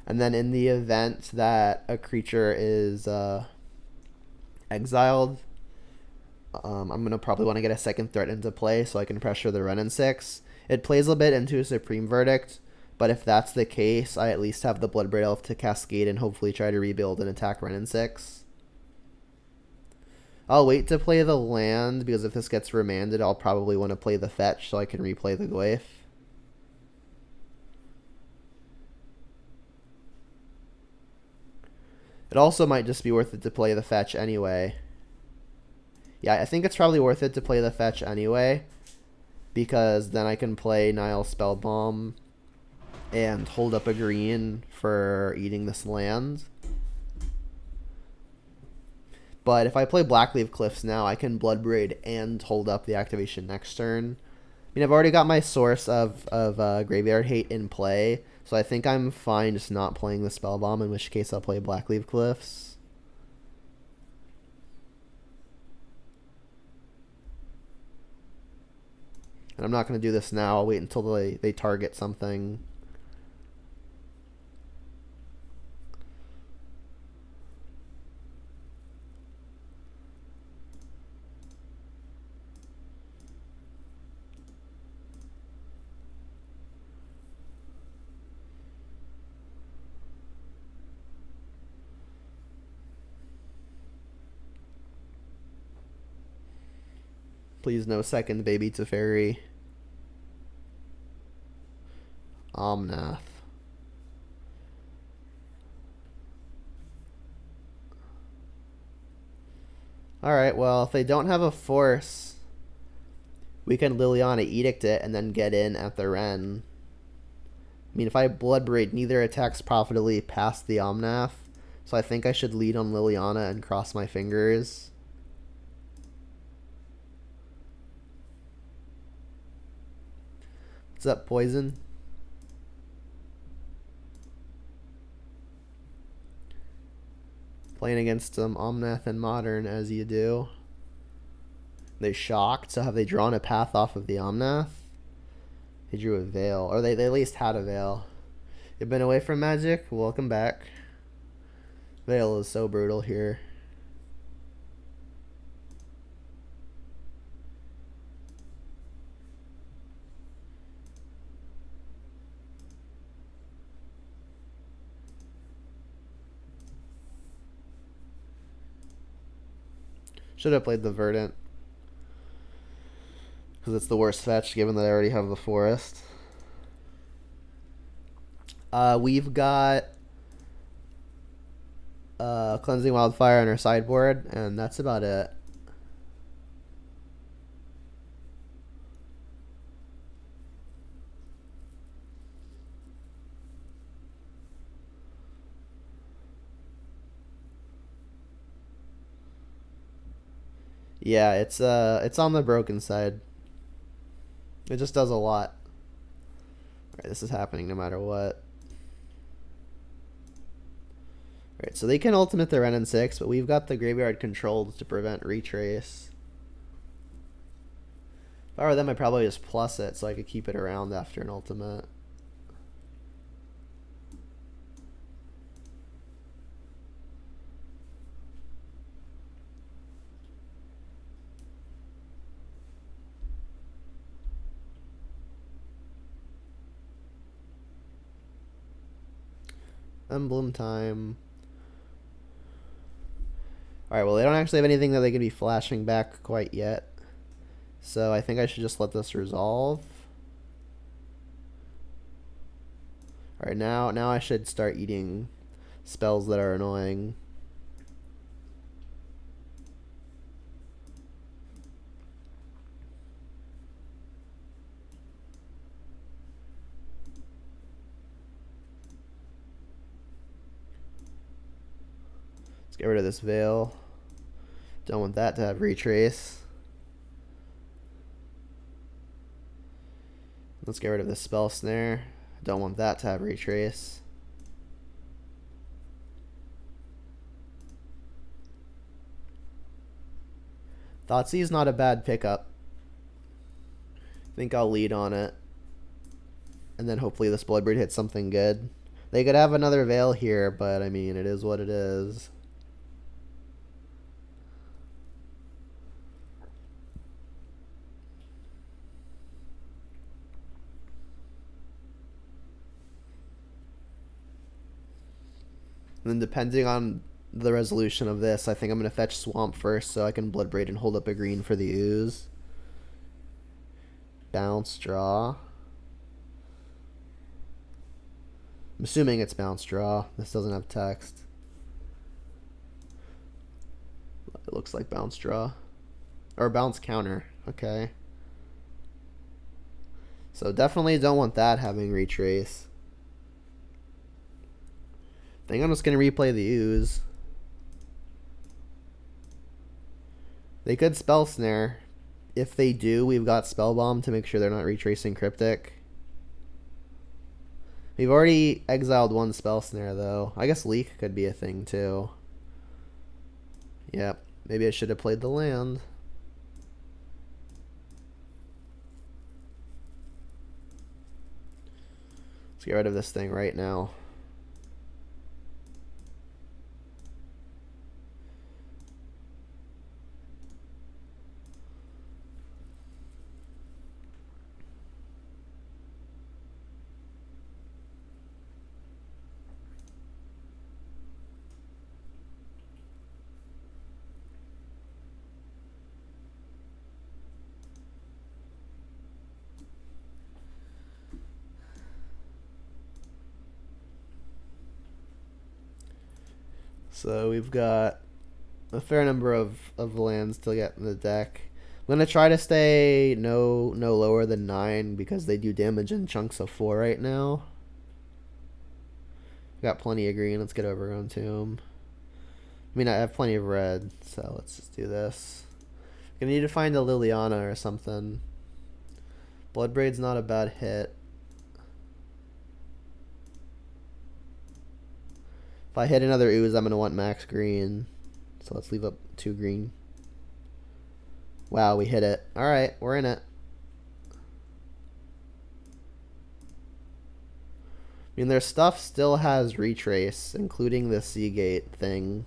And then in the event that a creature is exiled, I'm going to probably want to get a second threat into play so I can pressure the Renin 6. It plays a bit into a Supreme Verdict, but if that's the case, I at least have the Bloodbraid Elf to cascade and hopefully try to rebuild and attack Renin 6. I'll wait to play the land, because if this gets remanded, I'll probably want to play the fetch so I can replay the Goif. It also might just be worth it to play the fetch anyway. Yeah, I think it's probably worth it to play the fetch anyway, because then I can play Nile Spellbomb and hold up a green for eating this land. But if I play Blackleaf Cliffs now, I can Bloodbraid and hold up the activation next turn. I mean, I've already got my source of Graveyard Hate in play, so I think I'm fine just not playing the Spellbomb, in which case I'll play Blackleaf Cliffs. And I'm not going to do this now. I'll wait until they target something. Please no second baby Teferi. Omnath. Alright, well, if they don't have a force, we can Liliana Edict it and then get in at the Ren. I mean, if I Bloodbraid, neither attacks profitably past the Omnath, so I think I should lead on Liliana and cross my fingers. What's up, Poison? Playing against some Omnath and Modern, as you do. They shocked, so have they drawn a path off of the Omnath? They drew a Veil, or they at least had a Veil. You've been away from Magic? Welcome back. Veil is so brutal here. Should have played the Verdant. because it's the worst fetch given that I already have the forest. We've got Cleansing Wildfire on our sideboard, and that's about it. Yeah, it's on the broken side. It just does a lot. Alright, this is happening no matter what. Alright, so they can ultimate the Ren and 6, but we've got the graveyard controlled to prevent retrace. If I were them, I'd probably just plus it so I could keep it around after an ultimate. Emblem time. Alright, well, they don't actually have anything that they can be flashing back quite yet. So I think I should just let this resolve. Alright, now I should start eating spells that are annoying. Let's get rid of this veil. Don't want that to have retrace. Let's get rid of this spell snare. Don't want that to have retrace. Thoughtseize not a bad pickup. I think I'll lead on it. And then hopefully this Bloodbraid hits something good. They could have another veil here, but I mean, it is what it is. And then depending on the resolution of this, I think I'm going to fetch Swamp first so I can Bloodbraid and hold up a green for the ooze. Bounce, draw. I'm assuming it's bounce, draw. This doesn't have text. It looks like bounce, draw. Or bounce, counter. Okay. So definitely don't want that having retrace. I think I'm just going to replay the ooze. They could spell snare. If they do, we've got spell bomb to make sure they're not retracing cryptic. We've already exiled one spell snare though. I guess leak could be a thing too. Yep, maybe I should have played the land. Let's get rid of this thing right now. So we've got a fair number of lands to get in the deck. I'm going to try to stay no lower than 9 because they do damage in chunks of 4 right now. Got plenty of green. Let's get over on Tomb. I mean, I have plenty of red, so let's just do this. Gonna need to find a Liliana or something. Bloodbraid's not a bad hit. If I hit another ooze, I'm going to want max green. So let's leave up 2 green. Wow, we hit it. Alright, we're in it. I mean, their stuff still has retrace, including the Seagate thing.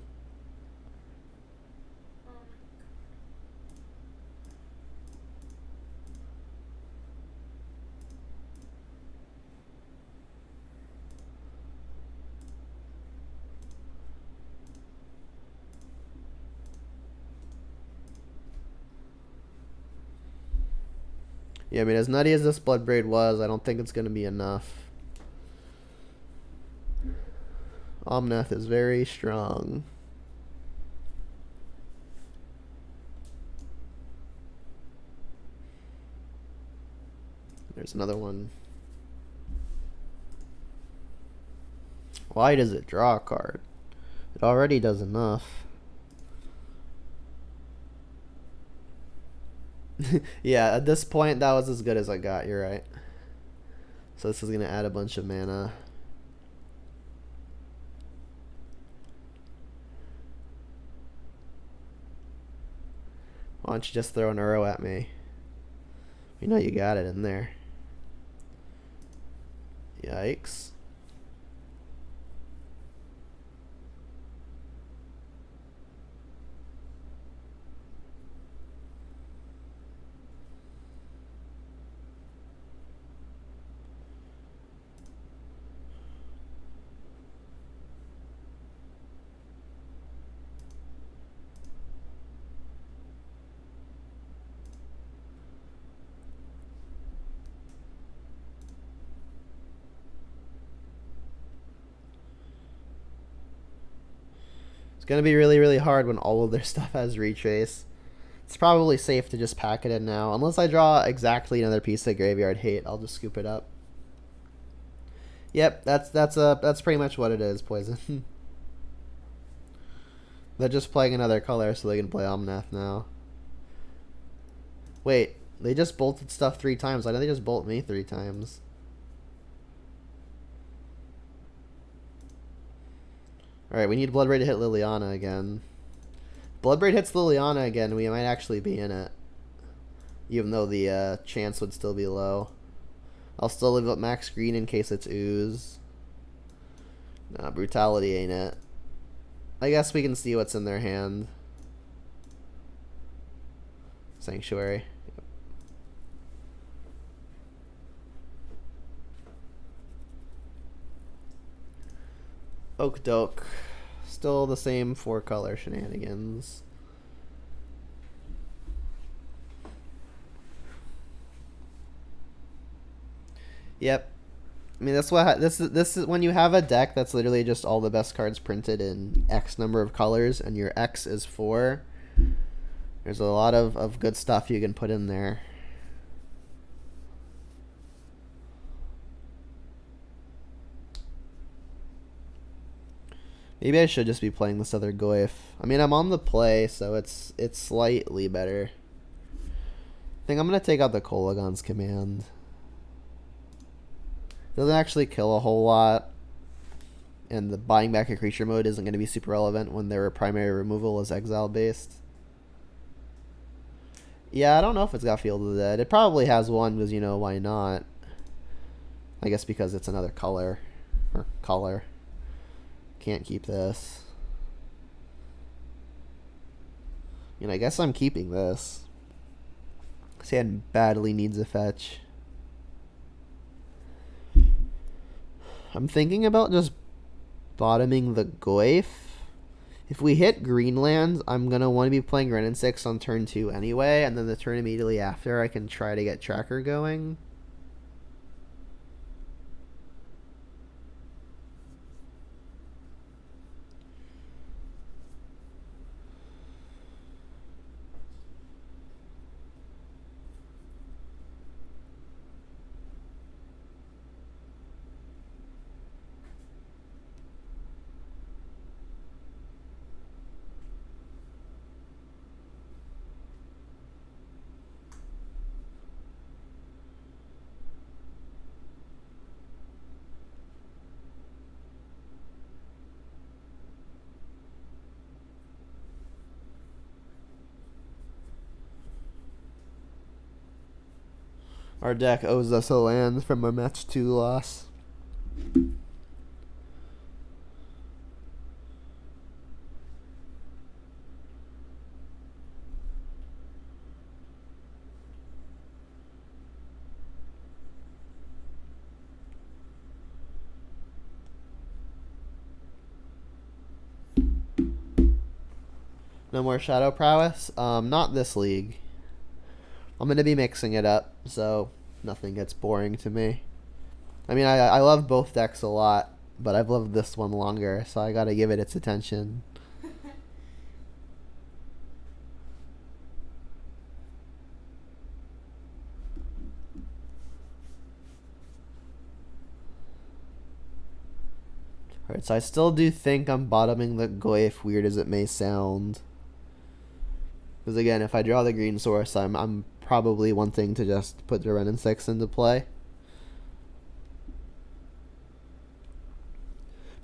Yeah, I mean, as nutty as this Bloodbraid was, I don't think it's going to be enough. Omnath is very strong. There's another one. Why does it draw a card? It already does enough. Yeah, at this point, that was as good as I got. You're right. So this is going to add a bunch of mana. Why don't you just throw an Uro at me? You know you got it in there. Yikes. It's going to be really, really hard when all of their stuff has retrace. It's probably safe to just pack it in now. Unless I draw exactly another piece of graveyard hate, I'll just scoop it up. Yep, that's pretty much what it is, Poison. They're just playing another color so they can play Omnath now. Wait, they just bolted stuff 3 times. Why didn't they just bolt me 3 times? Alright, we need Bloodbraid to hit Liliana again. Bloodbraid hits Liliana again, we might actually be in it. Even though the chance would still be low. I'll still leave up max green in case it's ooze. Nah, brutality ain't it. I guess we can see what's in their hand. Sanctuary. Oak doke. Still the same 4-color shenanigans. Yep. I mean, that's what this is when you have a deck that's literally just all the best cards printed in X number of colors, and your X is 4. There's a lot of good stuff you can put in there. Maybe I should just be playing this other Goyf. I mean, I'm on the play, so it's slightly better. I think I'm gonna take out the Kolagon's command. Doesn't actually kill a whole lot, and the buying back a creature mode isn't going to be super relevant when their primary removal is exile based. Yeah, I don't know if it's got Field of the Dead. It probably has one because, you know, why not? I guess because it's another color. Or color. Can't keep this. And I guess I'm keeping this. This hand badly needs a fetch. I'm thinking about just bottoming the Goyf. If we hit Greenlands, I'm going to want to be playing Ren and 6 on turn 2 anyway, and then the turn immediately after I can try to get Tracker going. Our deck owes us a land from our match 2 loss. No more Shadow Prowess? Not this league. I'm going to be mixing it up. so nothing gets boring to me. I mean, I love both decks a lot, but I've loved this one longer, so I gotta give it its attention. Alright, so I still do think I'm bottoming the Goyf, weird as it may sound. Because again, if I draw the green source, I'm probably wanting to just put the Wrenn and 6 into play.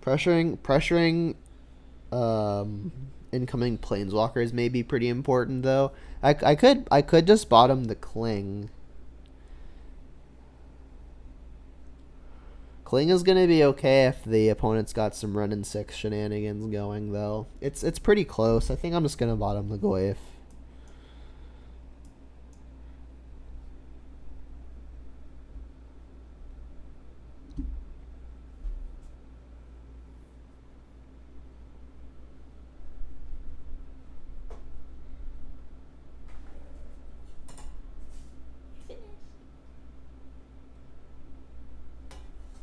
Pressuring incoming planeswalkers may be pretty important though. I could just bottom the Cling. Cling is gonna be okay if the opponent's got some Wrenn and 6 shenanigans going though. It's pretty close. I think I'm just gonna bottom the Goyf.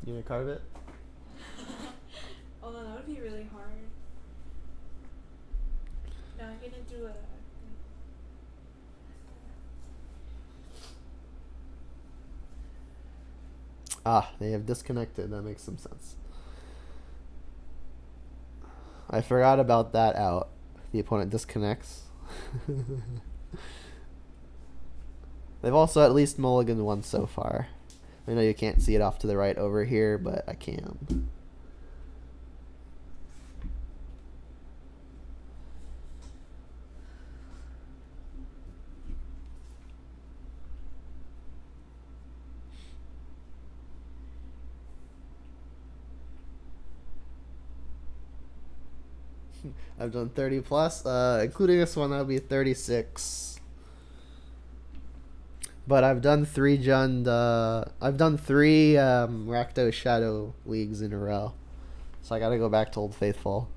You gonna carve it? Oh, that would be really hard. No, I'm gonna do a. Ah, they have disconnected. That makes some sense. I forgot about that out. The opponent disconnects. They've also at least mulliganed once so far. I know you can't see it off to the right over here, but I can. I've done 30 plus, including this one, that'll be 36. But I've done three Rakdos Shadow leagues in a row, so I gotta go back to Old Faithful.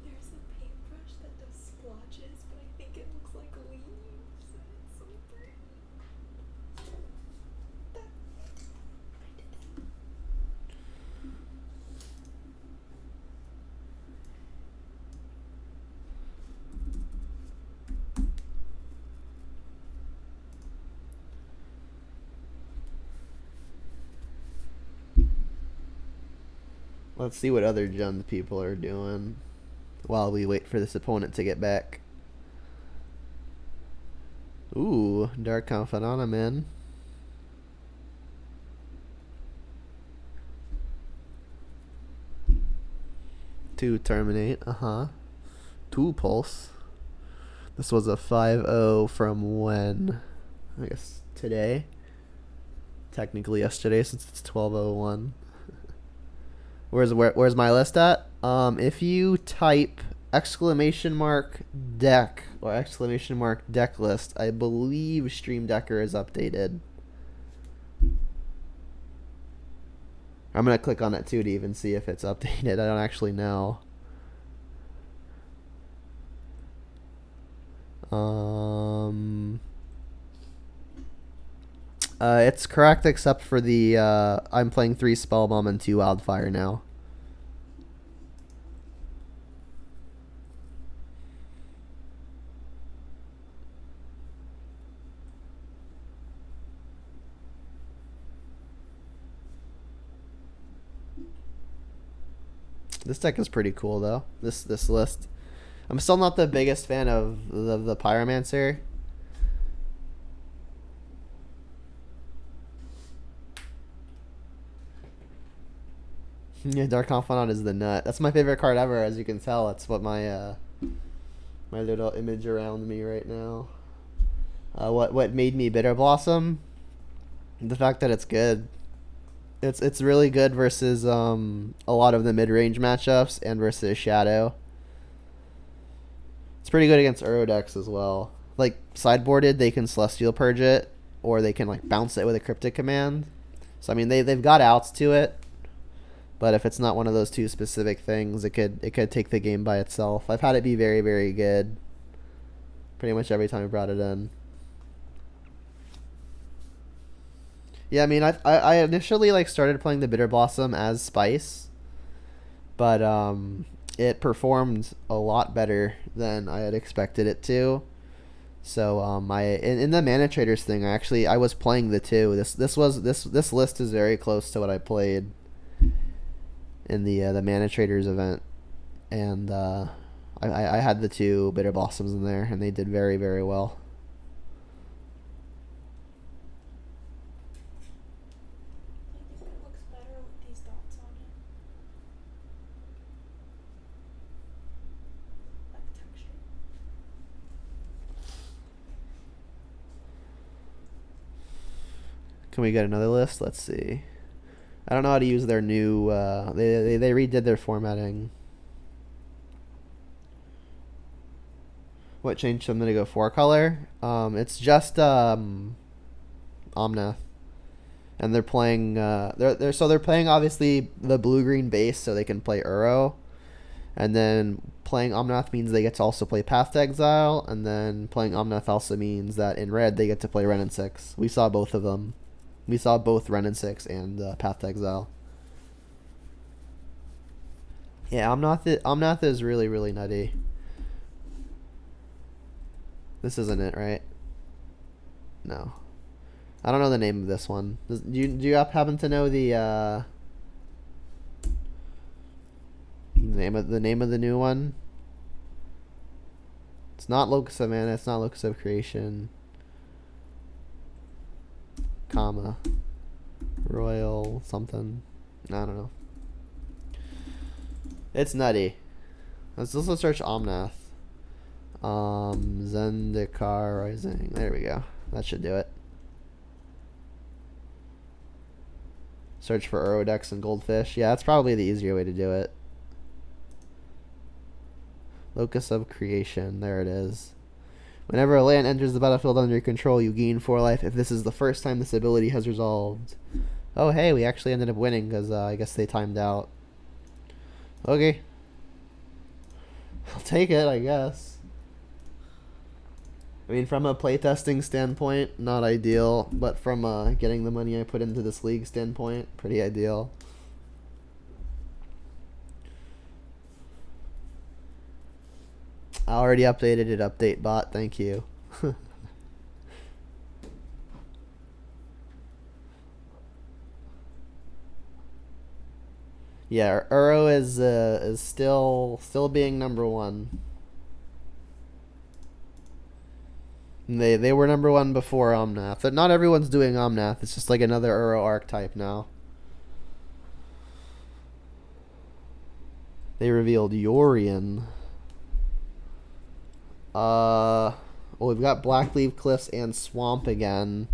There's a paintbrush that does splotches, but I think it looks like leaves, and it's so pretty. I did it. Let's see what other Jund people are doing while we wait for this opponent to get back. Ooh, Dark Confidant, man. Two Terminate, Two Pulse. This was a 5-0 from when? I guess today. Technically yesterday, since it's 12:01. Where's my list at? If you type !deck or !deck list, I believe Stream Decker is updated. I'm gonna click on it too to even see if it's updated. I don't actually know. It's correct except for the I'm playing 3 Spellbomb and 2 Wildfire now. This deck is pretty cool though. This list. I'm still not the biggest fan of the Pyromancer. Yeah, Dark Confidant is the nut. That's my favorite card ever, as you can tell. That's what my my little image around me right now. What made me Bitter Blossom? The fact that it's good. It's really good versus a lot of the mid-range matchups and versus Shadow. It's pretty good against Uro decks as well. Like sideboarded, they can Celestial Purge it, or they can like bounce it with a Cryptic Command. So I mean they've got outs to it. But if it's not one of those two specific things, it could take the game by itself. I've had it be very, very good pretty much every time I brought it in. Yeah, I mean, I initially like started playing the Bitter Blossom as Spice, but it performed a lot better than I had expected it to. So in the Mana Traders thing, I was playing the two. This list is very close to what I played in the Mana Traders event, and I had the two Bitter Blossoms in there, and they did very, very well. I think it looks better with these dots on it. Like texture. Can we get another list? Let's see. I don't know how to use their new. They redid their formatting. What changed them to go 4-color? It's just Omnath, and they're playing. They're playing obviously the blue-green base, so they can play Uro, and then playing Omnath means they get to also play Path to Exile, and then playing Omnath also means that in red they get to play Wrenn and 6. We saw both of them. We saw both Wrenn and 6 and Path to Exile. Yeah, Omnath is really, really nutty. This isn't it, right? No. I don't know the name of this one. Do you happen to know the name of the new one? It's not Locus of Mana, it's not Locus of Creation. Comma. Royal something. I don't know. It's nutty. Let's also search Omnath. Zendikar Rising. There we go. That should do it. Search for Urodex and Goldfish. Yeah, that's probably the easier way to do it. Locus of Creation. There it is. Whenever a land enters the battlefield under your control, you gain 4 life if this is the first time this ability has resolved. Oh, hey, we actually ended up winning because I guess they timed out. Okay. I'll take it, I guess. I mean, from a playtesting standpoint, not ideal, but from getting the money I put into this league standpoint, pretty ideal. I already updated it, update bot, thank you. Yeah, Uro is still being number one. They were number one before Omnath. Not everyone's doing Omnath. It's just like another Uro archetype now. They revealed Yorion. Well, we've got Blackleaf Cliffs and Swamp again.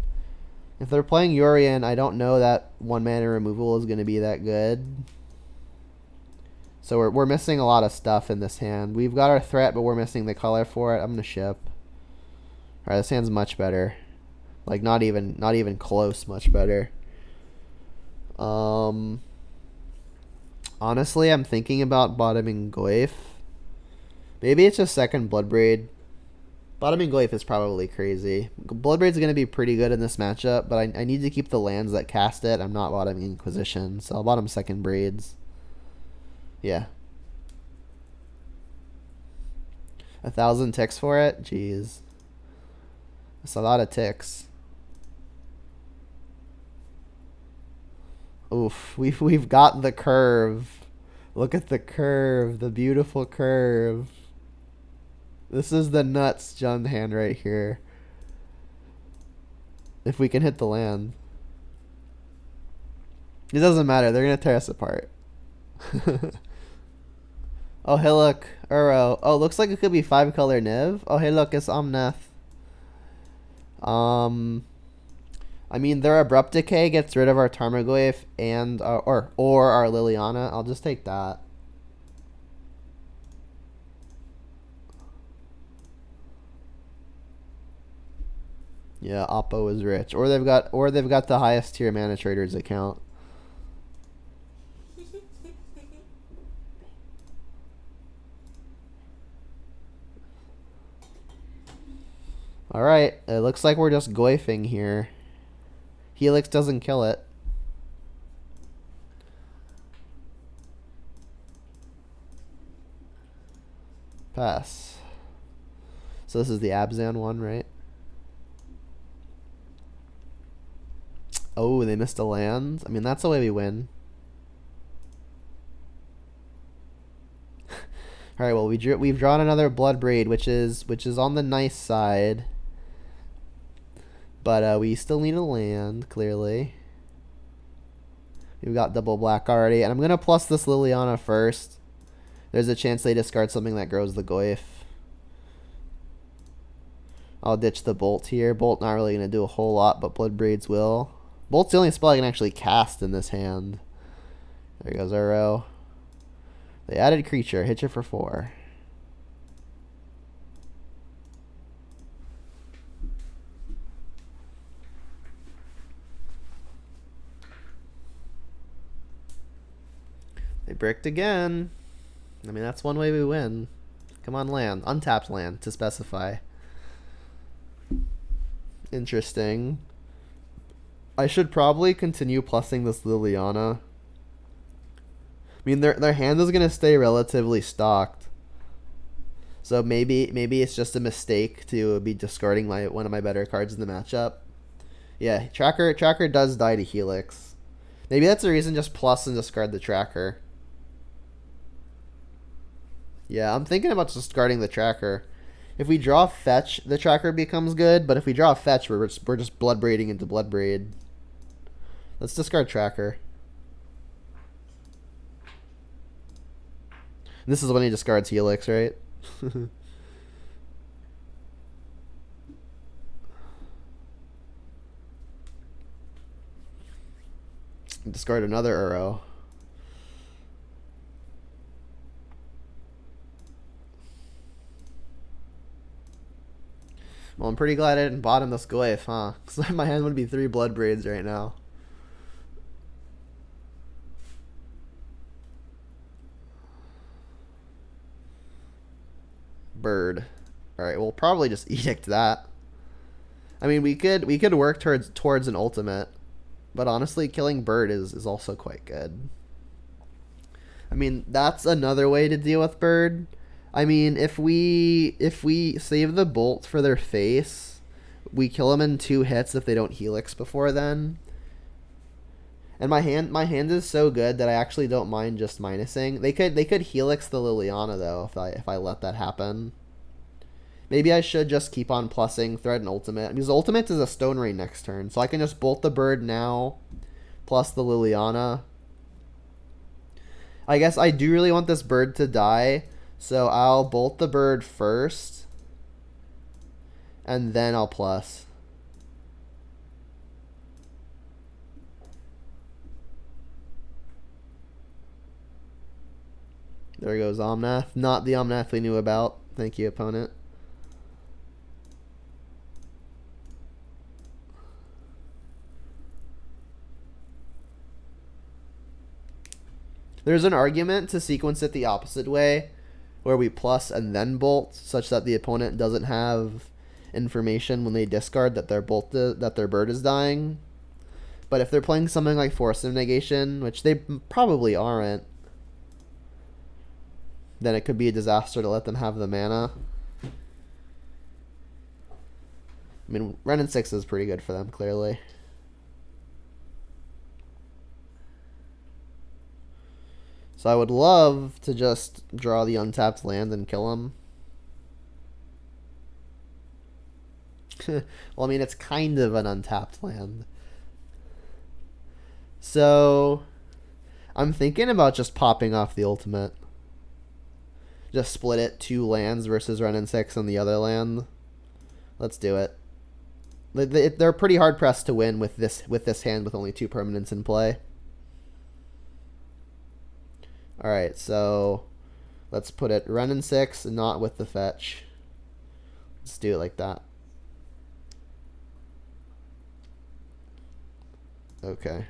If they're playing Yorion, I don't know that 1-mana removal is going to be that good. So we're missing a lot of stuff in this hand. We've got our threat, but we're missing the color for it. I'm going to ship. Alright, this hand's much better. Like, not even close much better. Honestly, I'm thinking about bottoming Goyf. Maybe it's just second Bloodbraid. Bottoming Goyf is probably crazy. Bloodbraid's going to be pretty good in this matchup, but I need to keep the lands that cast it. I'm not bottoming Inquisition, so I'll bottom second Braids. Yeah. 1,000 ticks for it? Jeez. That's a lot of ticks. Oof. We've got the curve. Look at the curve, the beautiful curve. This is the nuts Jund hand right here. If we can hit the land. It doesn't matter, they're gonna tear us apart. Oh, hey look, Uro. Oh, looks like it could be 5-color Niv. Oh, hey look, it's Omnath. I mean, their Abrupt Decay gets rid of our Tarmogoyf and, or our Liliana. I'll just take that. Yeah, Oppo is rich. Or they've got the highest tier mana traders account. Alright, it looks like we're just goifing here. Helix doesn't kill it. Pass. So this is the Abzan one, right? Oh, they missed a land. I mean, that's the way we win. All right. Well, we've drawn another Bloodbraid, which is on the nice side, but we still need a land. Clearly, we've got double black already, and I'm gonna plus this Liliana first. There's a chance they discard something that grows the Goyf. I'll ditch the Bolt here. Bolt not really gonna do a whole lot, but Bloodbraids will. Bolt's the only spell I can actually cast in this hand. There goes Uro. They added creature. Hit you for 4. They bricked again. I mean, that's one way we win. Come on, land. Untapped land to specify. Interesting. I should probably continue plussing this Liliana. I mean, their hand is gonna stay relatively stocked, so maybe it's just a mistake to be discarding one of my better cards in the matchup. Yeah, tracker does die to Helix. Maybe that's the reason. Just plus and discard the tracker. Yeah, I'm thinking about discarding the tracker. If we draw fetch, the tracker becomes good, but if we draw fetch, we're just Bloodbraiding into Bloodbraid. Let's discard tracker. This is when he discards Helix, right? Discard another Uro. Well, I'm pretty glad I didn't bottom this Goyf, huh? Because my hand would be 3 Bloodbraids right now. Bird. Alright, we'll probably just edict that. I mean, we could work towards an ultimate, but honestly, killing Bird is also quite good. I mean, that's another way to deal with Bird. I mean, if we save the Bolt for their face, we kill them in 2 hits if they don't Helix before then. And my hand is so good that I actually don't mind just minusing. They could Helix the Liliana though if I let that happen. Maybe I should just keep on plussing Thread and Ultimate, because Ultimate is a Stone Rain next turn, so I can just Bolt the Bird now, plus the Liliana. I guess I do really want this Bird to die, so I'll Bolt the Bird first, and then I'll plus. There goes Omnath. Not the Omnath we knew about. Thank you, opponent. There's an argument to sequence it the opposite way, where we plus and then bolt, such that the opponent doesn't have information when they discard that their bird is dying. But if they're playing something like Force of Negation, which they probably aren't, then it could be a disaster to let them have the mana. I mean, Ren and 6 is pretty good for them, clearly. So I would love to just draw the untapped land and kill him. Well, I mean, it's kind of an untapped land. So I'm thinking about just popping off the ultimate. Just split it 2 lands versus Ren and 6 on the other land. Let's do it. They're pretty hard pressed to win with this hand with only 2 permanents in play. Alright, so let's put it Ren and 6, not with the fetch. Let's do it like that. Okay.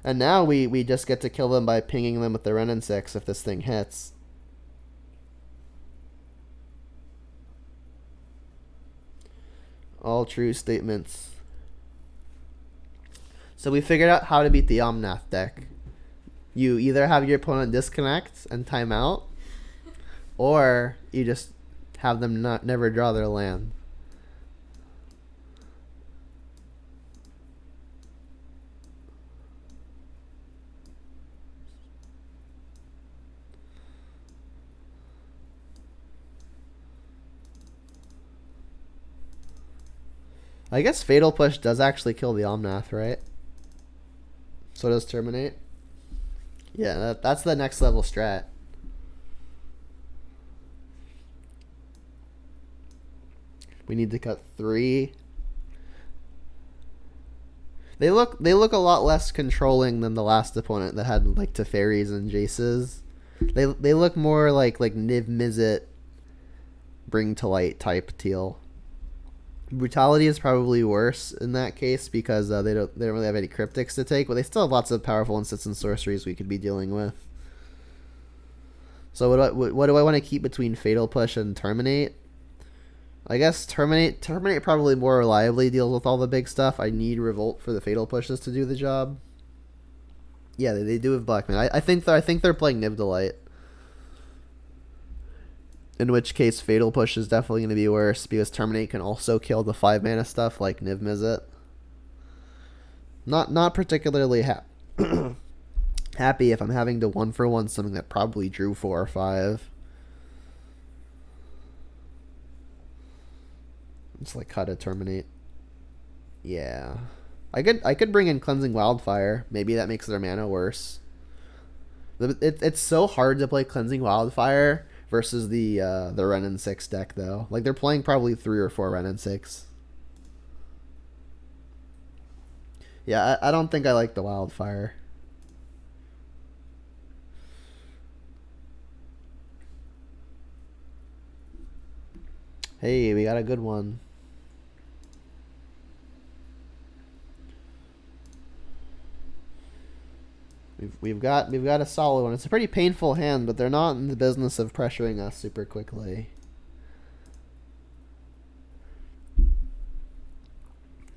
And now we just get to kill them by pinging them with the Ren and 6 if this thing hits. All true statements. So we figured out how to beat the Omnath deck. You either have your opponent disconnect and time out, or you just have them never draw their land. I guess Fatal Push does actually kill the Omnath, right? So does Terminate. Yeah, that's the next level strat. We need to cut 3. They look a lot less controlling than the last opponent that had like Teferis and Jaces. They look more like Niv-Mizzet, Bring to Light type teal. Brutality is probably worse in that case because they don't really have any cryptics to take, but they still have lots of powerful instants and sorceries we could be dealing with. So what do I want to keep between Fatal Push and Terminate? I guess Terminate probably more reliably deals with all the big stuff. I need Revolt for the Fatal Pushes to do the job. Yeah, they do with Blackman. I think they're playing Niv-to-Light. In which case, Fatal Push is definitely going to be worse because Terminate can also kill the 5 mana stuff like Niv-Mizzet. Not particularly happy if I'm having to 1-for-1 something that probably drew 4 or 5. It's like how to Terminate. Yeah, I could bring in Cleansing Wildfire. Maybe that makes their mana worse. It's so hard to play Cleansing Wildfire versus the Ren and 6 deck though. Like they're playing probably 3 or 4 Ren and 6. Yeah, I don't think I like the Wildfire. Hey, we got a good one. We've got a solid one. It's a pretty painful hand, but they're not in the business of pressuring us super quickly.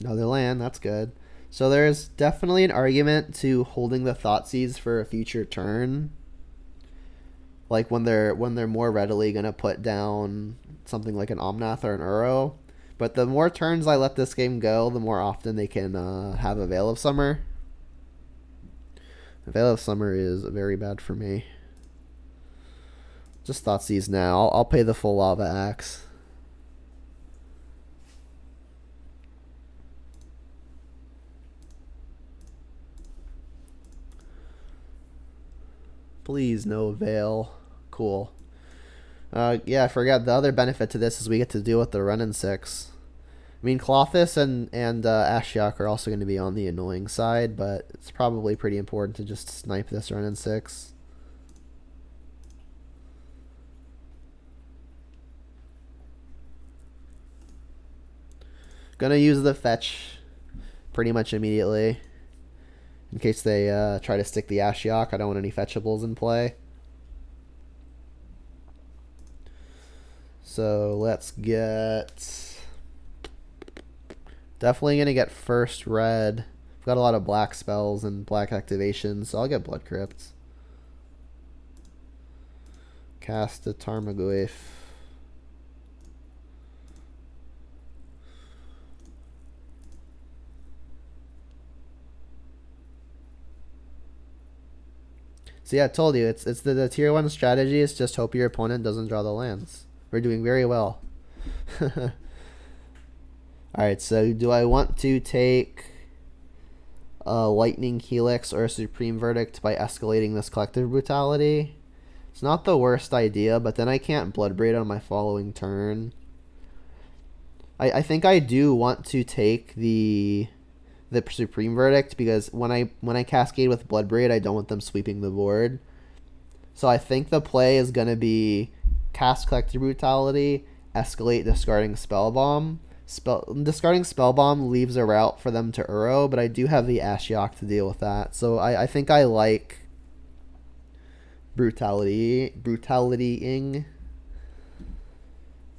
Another land, that's good. So there's definitely an argument to holding the Thoughtseize for a future turn. Like when they're more readily gonna put down something like an Omnath or an Uro. But the more turns I let this game go, the more often they can have a Veil of Summer. Veil of Summer is very bad for me. Just Thoughtseize now. I'll pay the full Lava Axe. Please, no Veil. Cool. Yeah, I forgot the other benefit to this is we get to deal with the Ren and 6. I mean, Klothys and Ashiok are also going to be on the annoying side, but it's probably pretty important to just snipe this Ren and 6. Gonna use the fetch pretty much immediately. In case they try to stick the Ashiok, I don't want any fetchables in play. So let's get... Definitely going to get first red. I've got a lot of black spells and black activations, so I'll get Blood Crypt. Cast a Tarmogoyf. See, I told you, it's the tier 1 strategy is just hope your opponent doesn't draw the lands. We're doing very well. Alright, so do I want to take a Lightning Helix or a Supreme Verdict by escalating this Collective Brutality? It's not the worst idea, but then I can't Bloodbraid on my following turn. I think I do want to take the Supreme Verdict, because when I cascade with Bloodbraid, I don't want them sweeping the board. So I think the play is going to be cast Collective Brutality, escalate discarding Spellbomb. Discarding Spellbomb leaves a route for them to Uro, but I do have the Ashiok to deal with that. So I think I like brutalitying.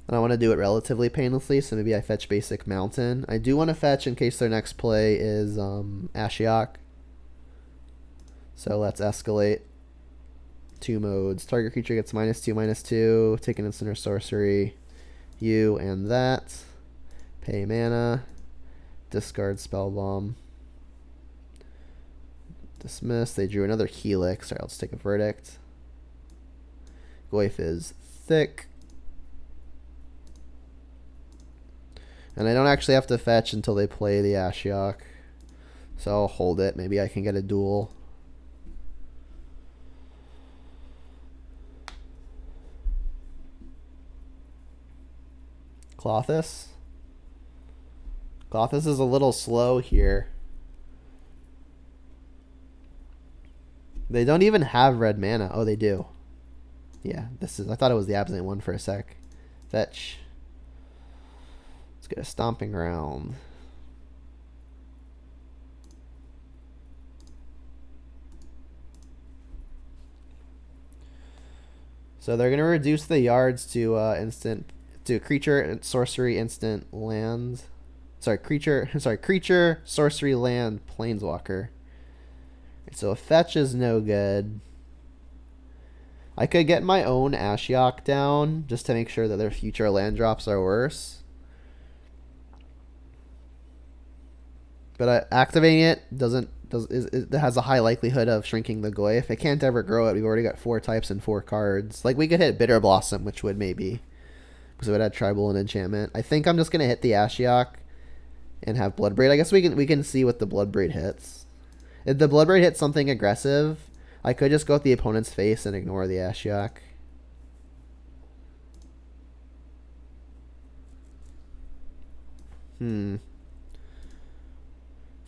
And I want to do it relatively painlessly, so maybe I fetch basic Mountain. I do want to fetch in case their next play is Ashiok. So let's escalate. 2 modes. Target creature gets -2/-2. Take an instant or sorcery. You and that. Pay mana. Discard Spellbomb. Dismiss. They drew another Helix. Alright, let's take a Verdict. Goyf is thick. And I don't actually have to fetch until they play the Ashiok. So I'll hold it. Maybe I can get a duel. Klothys. Klothys is a little slow here. They don't even have red mana. Oh, they do. Yeah, this is. I thought it was the Absent one for a sec. Fetch. Let's get a Stomping Ground. So they're gonna reduce the yards to creature and sorcery instant land. Creature sorcery land planeswalker. So a fetch is no good. I could get my own Ashiok down just to make sure that their future land drops are worse. But activating it it has a high likelihood of shrinking the Goyf. It can't ever grow it. We've already got 4 types and 4 cards. Like, we could hit Bitter Blossom, which would maybe, because it would add Tribal and Enchantment. I think I'm just gonna hit the Ashiok and have Bloodbraid. I guess we can see what the Bloodbraid hits. If the Bloodbraid hits something aggressive, I could just go with the opponent's face and ignore the Ashiok. I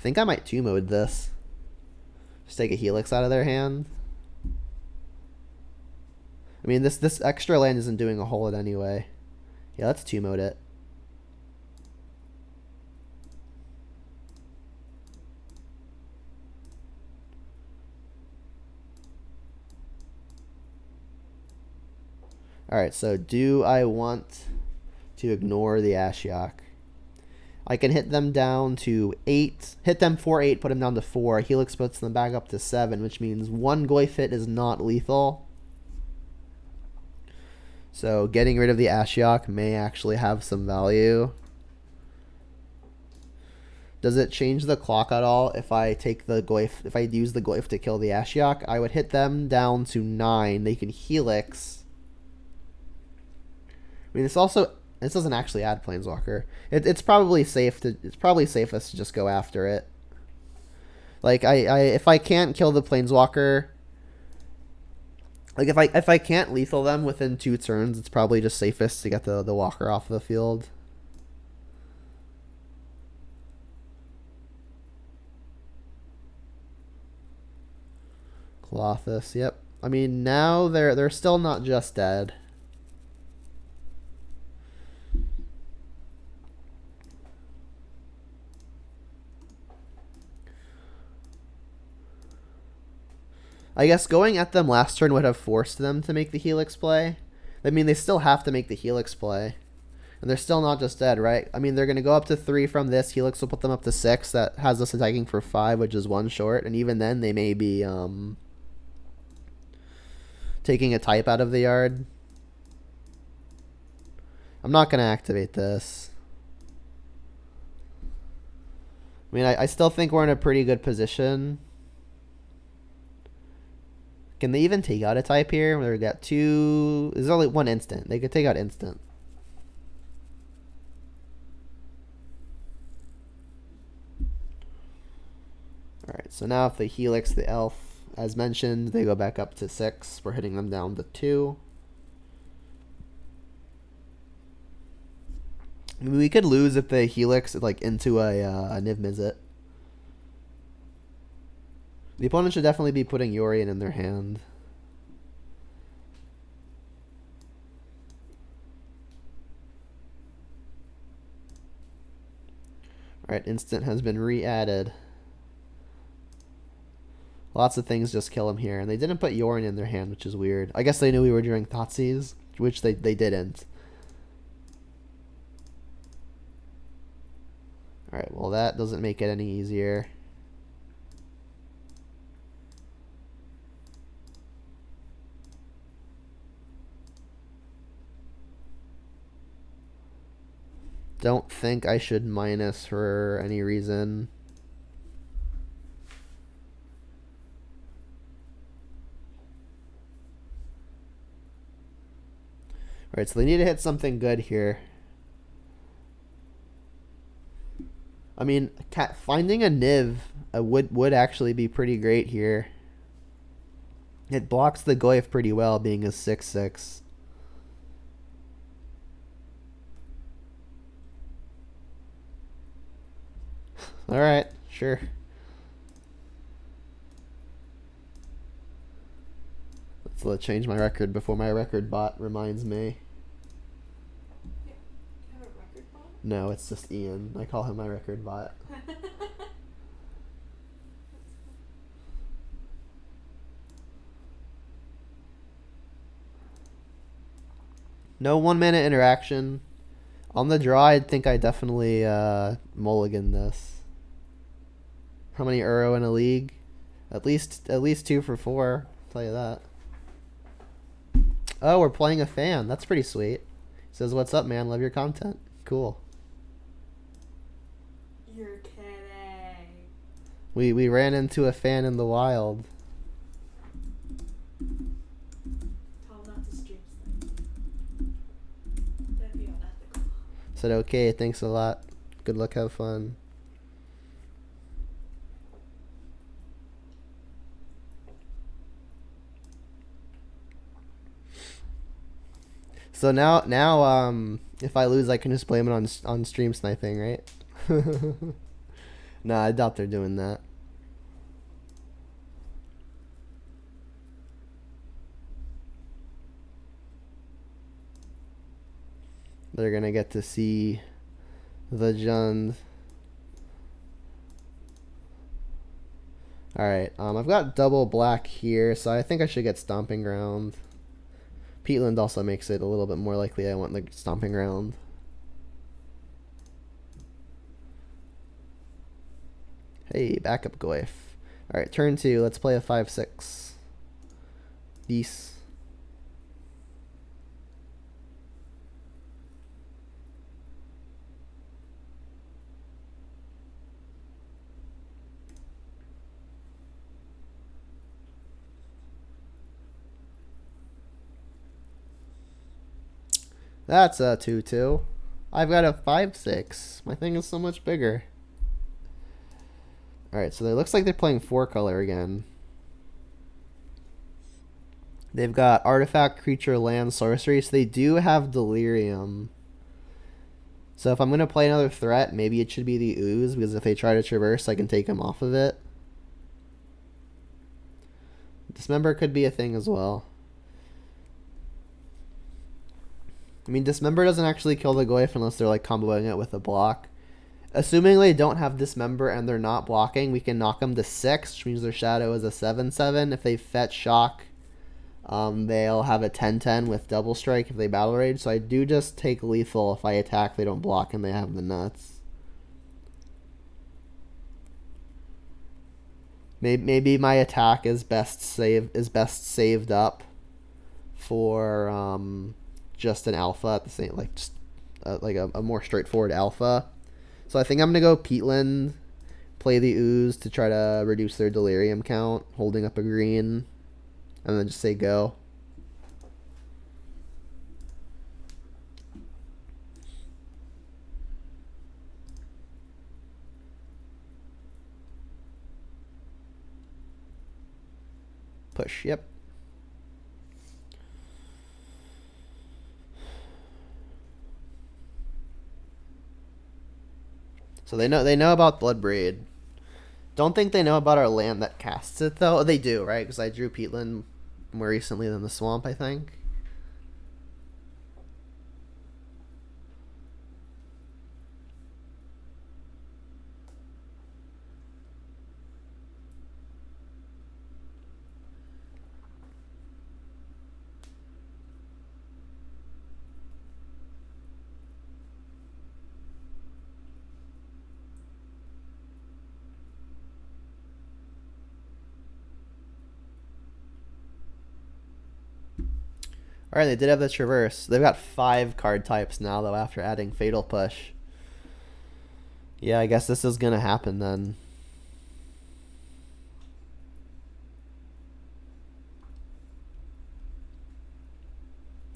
think I might 2-mode this. Just take a Helix out of their hand. I mean, this extra land isn't doing a whole lot anyway. Yeah, let's 2-mode it. Alright, so do I want to ignore the Ashiok? I can hit them down to 8. Hit them for 8, put them down to 4. Helix puts them back up to 7, which means 1 Goyf hit is not lethal. So getting rid of the Ashiok may actually have some value. Does it change the clock at all if I take the Goyf, if I use the Goyf to kill the Ashiok? I would hit them down to 9. They can Helix. I mean, this doesn't actually add Planeswalker. It's probably safe to. It's probably safest to just go after it. Like if I can't kill the Planeswalker, like if I can't lethal them within 2 turns, it's probably just safest to get the walker off the field. Klothys, yep. I mean, now they're still not just dead. I guess going at them last turn would have forced them to make the Helix play. I mean, they still have to make the Helix play. And they're still not just dead, right? I mean, they're going to go up to 3 from this. Helix will put them up to 6. That has us attacking for 5, which is 1 short. And even then, they may be taking a type out of the yard. I'm not going to activate this. I mean, I still think we're in a pretty good position. Can they even take out a type here? They got two. There's only one instant. They could take out instant. Alright, so now if they Helix the Elf, as mentioned, they go back up to 6. We're hitting them down to 2. I mean, we could lose if they Helix like into a Niv-Mizzet. The opponent should definitely be putting Yorion in their hand. Alright, instant has been re-added. Lots of things just kill him here. And they didn't put Yorion in their hand, which is weird. I guess they knew we were doing Thoughtseize, which they didn't. Alright, well that doesn't make it any easier. Don't think I should minus for any reason. Alright, so they need to hit something good here. I mean, finding a Niv would actually be pretty great here. It blocks the Goyf pretty well, being a 6/6. Alright, sure. Let's change my record before my record bot reminds me. Yeah. You have a record bot? No, it's just Ian. I call him my record bot. No 1 minute interaction. On the draw, I think I definitely mulligan this. How many Uro in a league? At least 2 for 4. I'll tell you that. Oh, we're playing a fan. That's pretty sweet. Says, "What's up, man? Love your content." Cool. You're kidding. We ran into a fan in the wild. Tell him not to stream snipe. That'd be unethical. Said, "Okay, thanks a lot. Good luck, have fun." So now, if I lose, I can just blame it on stream sniping, right? Nah, I doubt they're doing that. They're gonna get to see the Jund. Alright, I've got double black here, so I think I should get Stomping Ground. Peatland also makes it a little bit more likely I want the Stomping Ground. Hey, backup Goyf. Alright, turn 2. Let's play a 5/6. Beast. That's a 2/2. I've got a 5/6. My thing is so much bigger. Alright, so it looks like they're playing 4-color again. They've got Artifact, Creature, Land, Sorcery, so they do have Delirium. So if I'm going to play another threat, maybe it should be the Ooze, because if they try to traverse, I can take them off of it. Dismember could be a thing as well. I mean, Dismember doesn't actually kill the Goyf unless they're like comboing it with a block. Assuming they don't have Dismember and they're not blocking, we can knock them to 6, which means their Shadow is a 7/7. If they fetch Shock, they'll have a 10/10 with Double Strike if they Battle Rage. So I do just take Lethal if I attack, they don't block, and they have the nuts. Maybe my attack is best saved up for just an alpha at the same, like just like a more straightforward alpha. So I think I'm gonna go Peatland, play the Ooze to try to reduce their Delirium count, holding up a green. and then just say go. Push, yep. So they know about Bloodbraid. Don't think they know about our land that casts it though. Oh, they do, right? Because I drew Peatland more recently than the Swamp, I think. Alright, they did have the Traverse. They've got 5 card types now, though, after adding Fatal Push. Yeah, I guess this is going to happen then.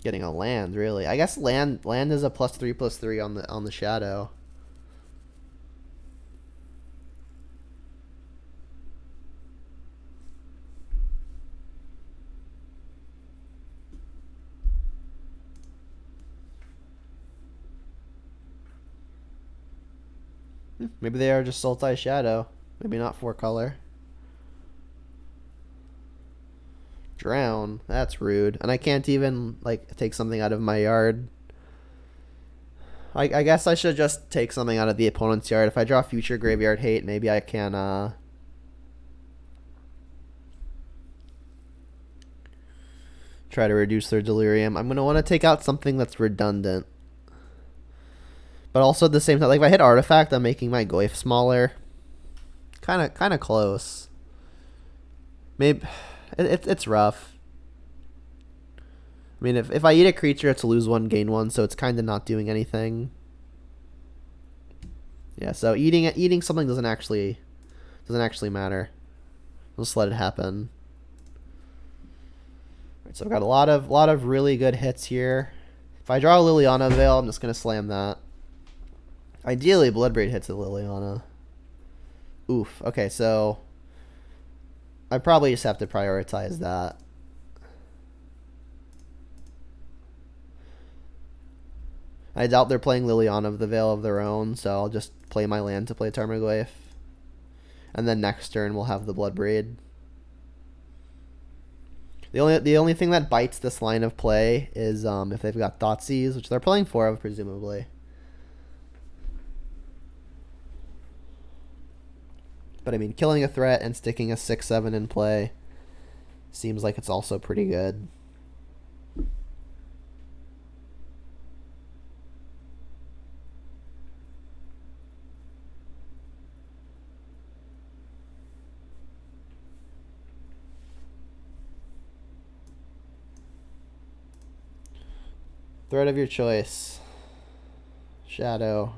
Getting a land, really. I guess land is a +3/+3 on the Shadow. Maybe they are just Sultai Shadow. Maybe not 4-color. Drown. That's rude. And I can't even, like, take something out of my yard. I guess I should just take something out of the opponent's yard. If I draw Future Graveyard Hate, maybe I can, try to reduce their Delirium. I'm going to want to take out something that's redundant. But also at the same time, like if I hit Artifact, I'm making my Goyf smaller. Kind of close. Maybe it's rough. I mean, if I eat a creature, it's lose 1, gain 1, so it's kind of not doing anything. Yeah, so eating something doesn't actually matter. Just let it happen. Right, so I've got a lot of really good hits here. If I draw a Liliana Veil, I'm just gonna slam that. Ideally, Bloodbraid hits a Liliana. Oof. Okay, so I probably just have to prioritize that. I doubt they're playing Liliana of the Veil of their own, so I'll just play my land to play Tarmogoyf. And then next turn we'll have the Bloodbraid. The only thing that bites this line of play is if they've got Thoughtseize, which they're playing 4 of, presumably. But I mean, killing a threat and sticking a 6/7 in play seems like it's also pretty good. Threat of your choice. Shadow.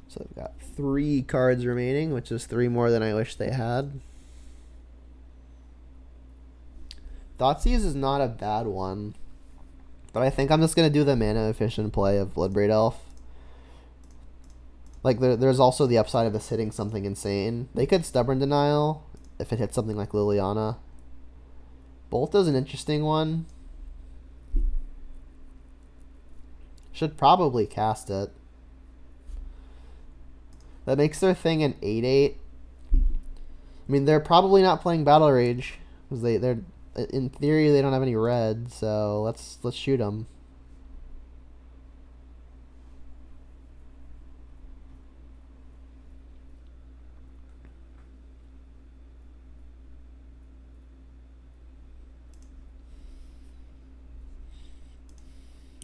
So they've got 3 cards remaining, which is 3 more than I wish they had. Thoughtseize is not a bad one. But I think I'm just going to do the mana efficient play of Bloodbraid Elf. Like, there's also the upside of this hitting something insane. They could Stubborn Denial if it hits something like Liliana. Bolt is an interesting one. Should probably cast it. That makes their thing an 8/8. I mean, they're probably not playing Battle Rage because they're in theory they don't have any red. So let's shoot them.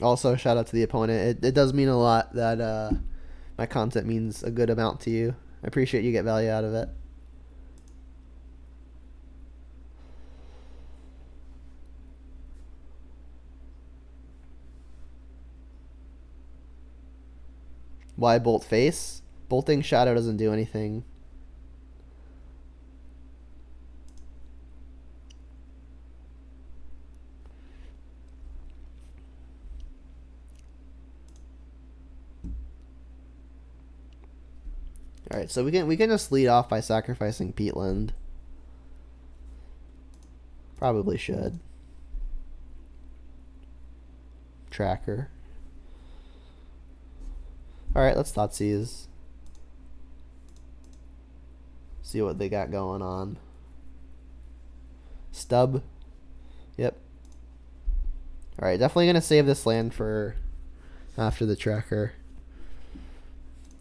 Also, shout out to the opponent. It does mean a lot that my content means a good amount to you. I appreciate you get value out of it. Why Bolt Face? Bolting Shadow doesn't do anything. Alright, so we can just lead off by sacrificing Peatland. Probably should. Tracker. Alright, let's Thoughtseize. See what they got going on. Stub. Yep. Alright, definitely gonna save this land for after the tracker.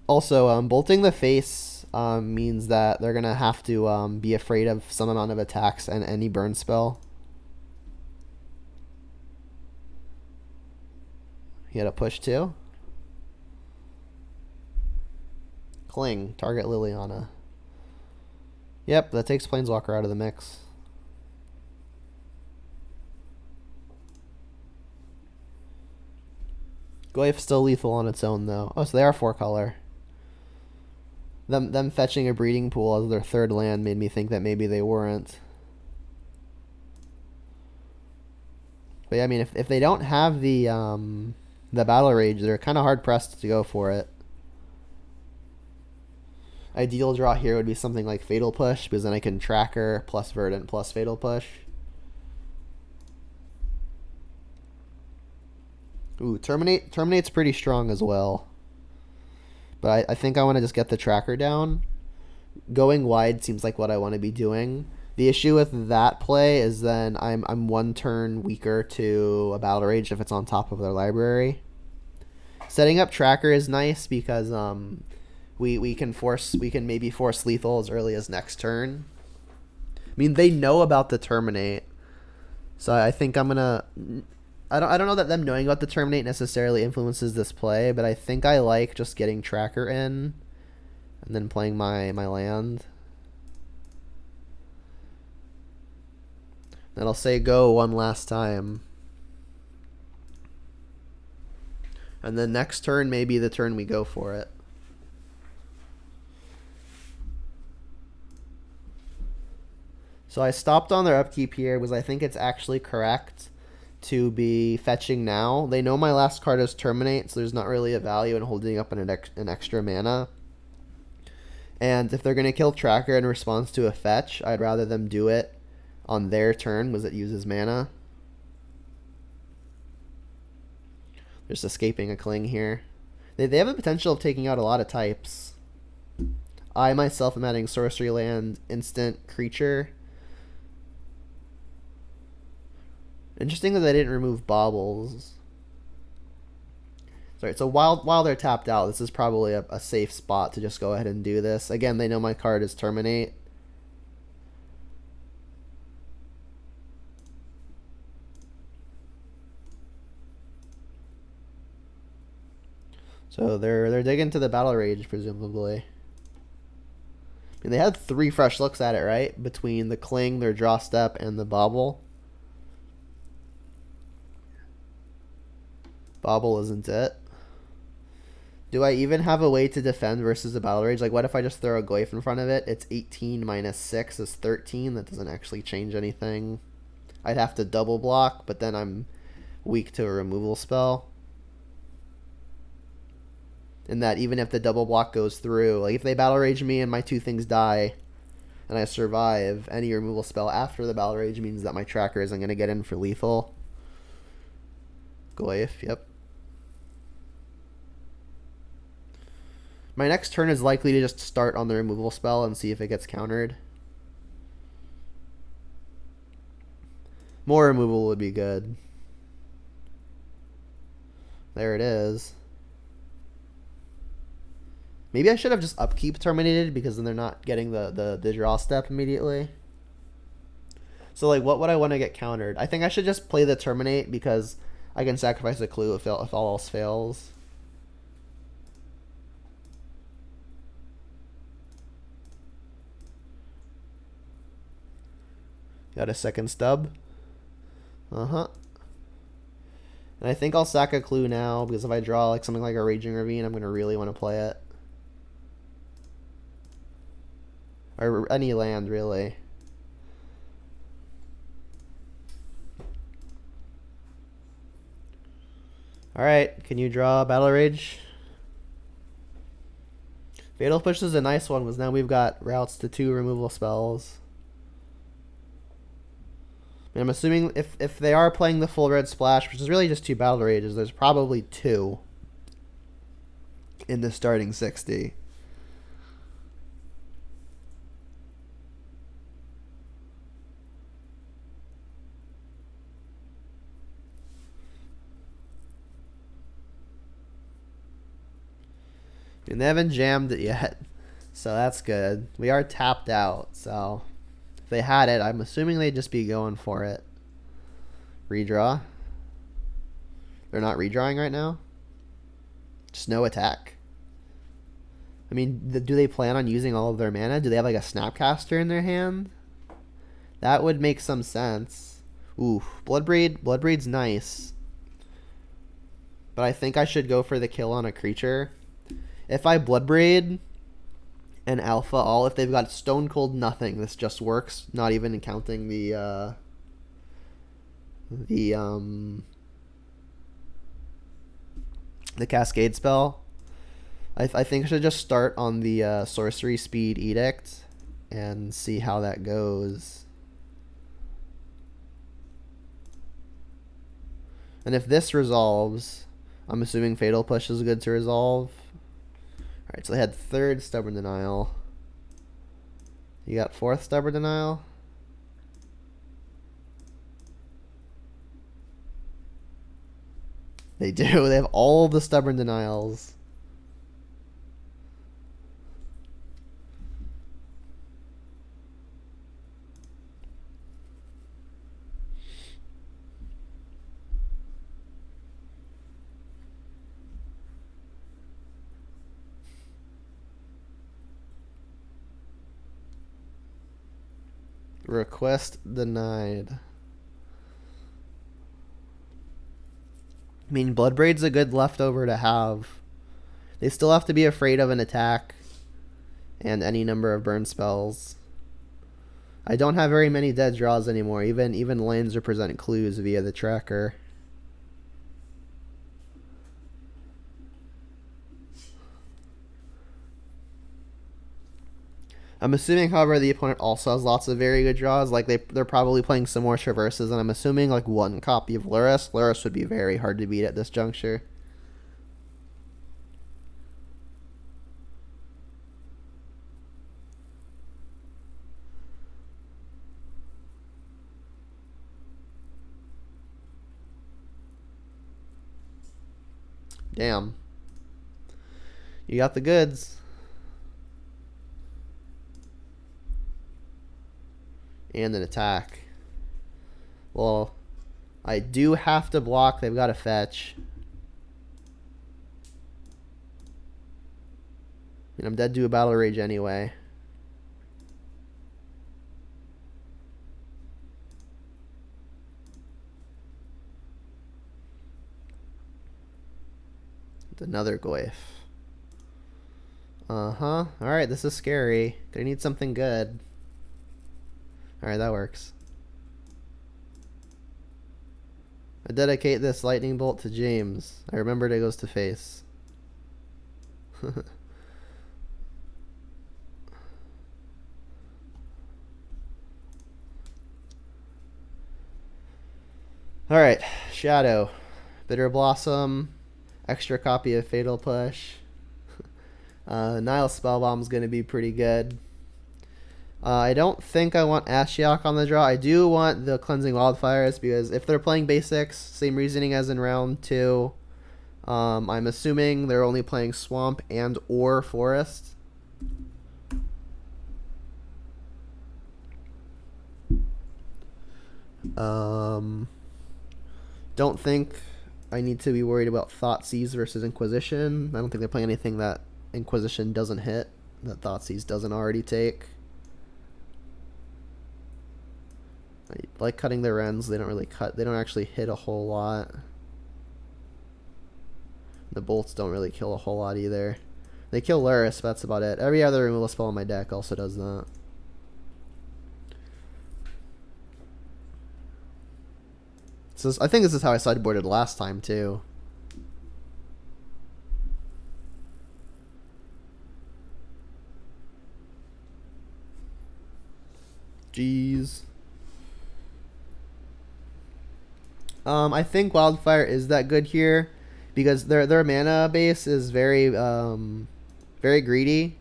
Also, bolting the face means that they're gonna have to be afraid of some amount of attacks and any burn spell. He had a push too. Cling, target Liliana. Yep, that takes Planeswalker out of the mix. Goyf's still lethal on its own though. Oh, so they are 4-color. Them fetching a breeding pool as their third land made me think that maybe they weren't. But yeah, I mean, if they don't have the battle rage, they're kind of hard pressed to go for it. Ideal draw here would be something like Fatal Push, because then I can Tracker plus Verdant plus Fatal Push. Ooh, Terminate's pretty strong as well. But I think I want to just get the Tracker down. Going wide seems like what I want to be doing. The issue with that play is then I'm 1 turn weaker to a Battle Rage if it's on top of their library. Setting up Tracker is nice because we can maybe force lethal as early as next turn. I mean, they know about the Terminate, so I think I'm gonna. I don't know that them knowing about the Terminate necessarily influences this play, but I think I like just getting Tracker in and then playing my land. Then I'll say go one last time. And then next turn may be the turn we go for it. So I stopped on their upkeep here because I think it's actually correct to be fetching now. They know my last card is Terminate, so there's not really a value in holding up an extra mana. And if they're going to kill Tracker in response to a fetch, I'd rather them do it on their turn because it uses mana. Just escaping a Cling here. They have the potential of taking out a lot of types. I myself am adding Sorcery Land, Instant, Creature. Interesting that they didn't remove Baubles. Sorry, so while they're tapped out, this is probably a safe spot to just go ahead and do this. Again, they know my card is Terminate. So they're digging to the Battle Rage, presumably. I mean, they had 3 fresh looks at it, right? Between the Cling, their draw step, and the Bauble. Bauble isn't it. Do I even have a way to defend versus a Battle Rage? Like, what if I just throw a Goyf in front of it? It's 18 minus 6 is 13. That doesn't actually change anything. I'd have to double block, but then I'm weak to a removal spell. And that even if the double block goes through, like if they Battle Rage me and my 2 things die, and I survive, any removal spell after the Battle Rage means that my Tracker isn't going to get in for lethal. Goyf, yep. My next turn is likely to just start on the removal spell and see if it gets countered. More removal would be good. There it is. Maybe I should have just upkeep terminated because then they're not getting the draw step immediately. So like, what would I want to get countered? I think I should just play the Terminate because I can sacrifice a clue if all else fails. Got a second stub. Uh-huh. And I think I'll sack a clue now because if I draw like something like a Raging Ravine, I'm going to really want to play it. Or any land, really. Alright, can you draw Battle Rage? Fatal Push is a nice one, because now we've got routes to 2 removal spells. And I'm assuming if they are playing the full red splash, which is really just 2 Battle Rages, there's probably 2 in the starting 60. And they haven't jammed it yet, so that's good. We are tapped out, so if they had it, I'm assuming they'd just be going for it. Redraw. They're not redrawing right now? Just no attack? I mean, do they plan on using all of their mana? Do they have like a Snapcaster in their hand? That would make some sense. Ooh, Bloodbraid. Bloodbraid's nice. But I think I should go for the kill on a creature. If I Bloodbraid and Alpha all, if they've got Stone Cold nothing, this just works. Not even counting the Cascade spell. I think I should just start on the Sorcery Speed Edict and see how that goes. And if this resolves, I'm assuming Fatal Push is good to resolve. Alright, so they had 3rd Stubborn Denial. You got 4th Stubborn Denial? They do. They have all of the Stubborn Denials. Request denied. I mean, Bloodbraid's a good leftover to have. They still have to be afraid of an attack and any number of burn spells. I don't have very many dead draws anymore. Even lands represent clues via the tracker. I'm assuming, however, the opponent also has lots of very good draws. Like they're probably playing some more Traverses, and I'm assuming like 1 copy of Lurrus. Lurrus would be very hard to beat at this juncture. Damn. You got the goods. And an attack. Well, I do have to block. They've got to fetch. And I'm dead to a Battle Rage anyway. It's another Goyf. Alright, this is scary. Gonna need something good. Alright, that works. I dedicate this lightning bolt to James. I remembered it goes to face. Alright, Shadow. Bitter Blossom. Extra copy of Fatal Push. Nile Spellbomb's going to be pretty good. I don't think I want Ashiok on the draw. I do want the Cleansing Wildfires, because if they're playing basics, same reasoning as in round 2. I'm assuming they're only playing Swamp and or Forest. Don't think I need to be worried about Thoughtseize versus Inquisition. I don't think they're playing anything that Inquisition doesn't hit, that Thoughtseize doesn't already take. I like cutting their ends. They don't really cut. They don't actually hit a whole lot. The bolts don't really kill a whole lot either. They kill Lurrus, but that's about it. Every other removal spell on my deck also does that. So I think this is how I sideboarded last time too. Jeez. I think Wildfire is that good here because their mana base is very very greedy.